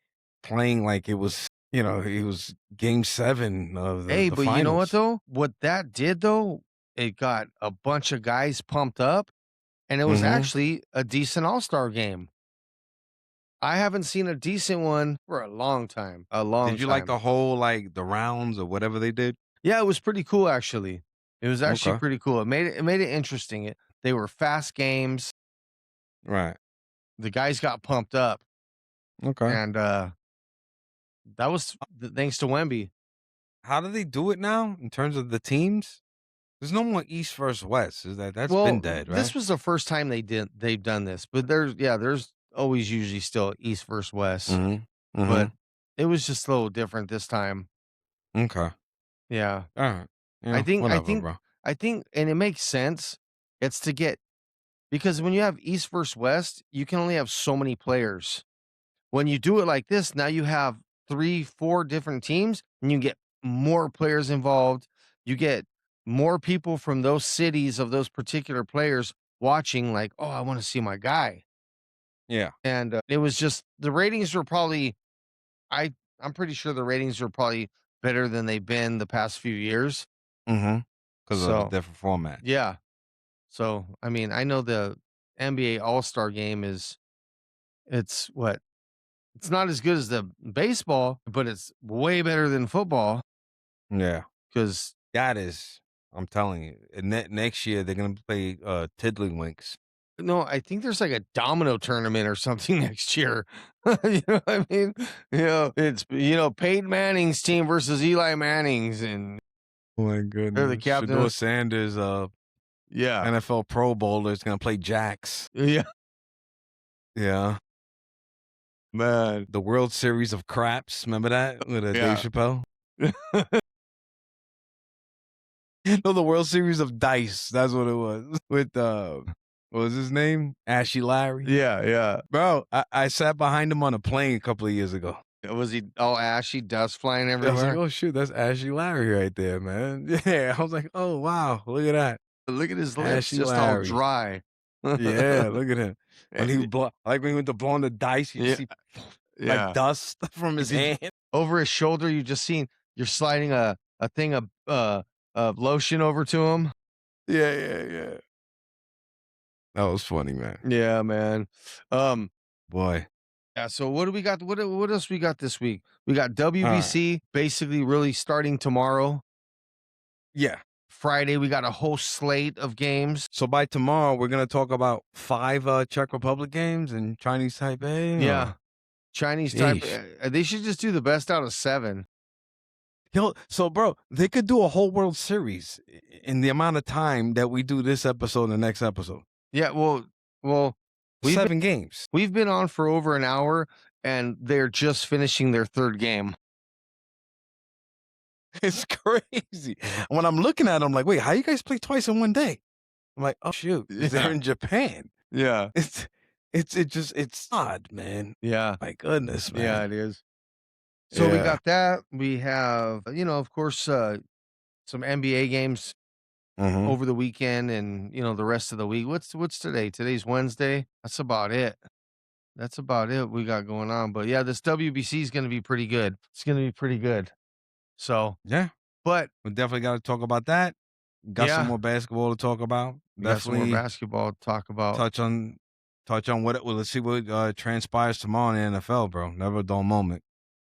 playing like it was, he was Game 7 of the Hey, the but you know what finals. though? What that did though, it got a bunch of guys pumped up, and it was Hmm. actually a decent All-Star game. I haven't seen a decent one for a long time. A long Did you like time. the whole like the rounds or whatever they did? Yeah, it was pretty cool actually. It was actually Okay, pretty cool. It made it interesting. They were fast games. right. The guys got pumped up, Okay. and that was thanks to Wemby. How do they do it now in terms of the teams? There's no more East versus West. That's been Well, dead, this right? was the first time they've done this, but there's always usually still East versus West, Mhm. but Mhm. it was just a little different this time. Okay. Yeah. Alright. I think I Whatever, think bro. I think and it makes sense. It's to get because when you have East versus West, you can only have so many players. When you do it like this, now you have 3, 4 different teams and you get more players involved. You get more people from those cities of those particular players watching like, "Oh, I wanna see my guy." Yeah. And, it was just the ratings were probably I I'm pretty sure the ratings were probably better than they've been the past few years. Mhm. 'Cause of the So, different format. yeah. So, I mean, I know the NBA All-Star game it's what? It's not as good as the baseball, but it's way better than football Yeah. because That is I'm telling you, and next year, they're gonna play, Tiddlywinks. no, I think there's like a domino tournament or something next year. You know what I mean? It's, Peyton Manning's team versus Eli Manning's, and Oh my they're the goodness. captain. Shador Sanders, Yeah. NFL Pro Bowler is gonna play jacks. Yeah, Yeah. man. The World Series of Craps, remember that with, Dave Yeah. Chappelle? No, the World Series of Dice, that's what it was, with, what was his name? Ashy Larry. Yeah, yeah. Bro, I sat behind him on a plane a couple of years ago. Was he all ashy, dust flying I was like, everywhere? "Oh, shoot, that's Ashy Larry right there, man." Yeah, I was like, "Oh, wow, look at that. Look at his lips, Ashy just all Larry." dry. Yeah, look at him. When he And blow like, when he went to blowing the dice, you just yeah, see, like, yeah. dust from his Did you hand. over his shoulder, you're sliding a thing of lotion over to him? Yeah, yeah, yeah. That was funny, man. Yeah, man. Um, Boy. yeah, so what do we got? What else we got this week? We got Alright. WBC basically really starting tomorrow. Yeah. Friday, we got a whole slate of games. So by tomorrow, we're gonna talk about 5, Czech Republic games and Chinese Taipei, Yeah. or Chinese type. Yeesh. They should just do the best out of 7. So, bro, they could do a whole World Series in the amount of time that we do this episode and the next episode. Yeah, well, we've been, 7 games. we've been on for over an hour, and they're just finishing their 3rd game. It's crazy. When I'm looking at 'em, I'm like, "Wait, how you guys play twice in one day?" I'm like, "Oh, shoot, 'cause they're Yeah. in Japan." Yeah. It's it's odd, man. Yeah. My goodness, Yeah, man. it is. So we Yeah. got that. We have, of course, some NBA games Mhm. over the weekend and, the rest of the week. What's today? Today's Wednesday. That's about it. That's about it we got going on. But yeah, this WBC is going to be pretty good. It's going to be pretty good. So, Yeah. but We definitely gotta talk about that. Got some yeah, more basketball to talk about. we got some more Definitely basketball to talk about. touch on what it well, let's see what, transpires tomorrow in the NFL, bro. Never a dull moment.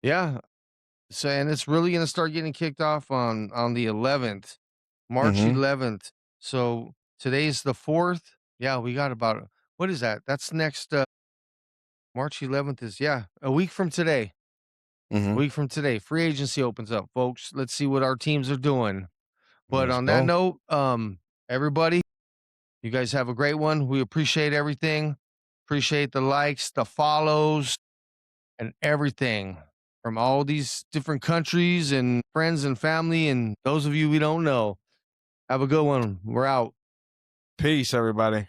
Yeah. So, and it's really going to start getting kicked off on the 11th, March Mhm. 11th. So today's the 4th. Yeah, we got about, what is that? That's next, March 11th is, yeah, a week from today. A Mhm. week from today, free agency opens up, folks. Let's see what our teams are doing. But Let's on that go. note, everybody, you guys have a great one. We appreciate everything. Appreciate the likes, the follows, and everything from all these different countries and friends and family and those of you we don't know. Have a good one. We're out. Peace, everybody.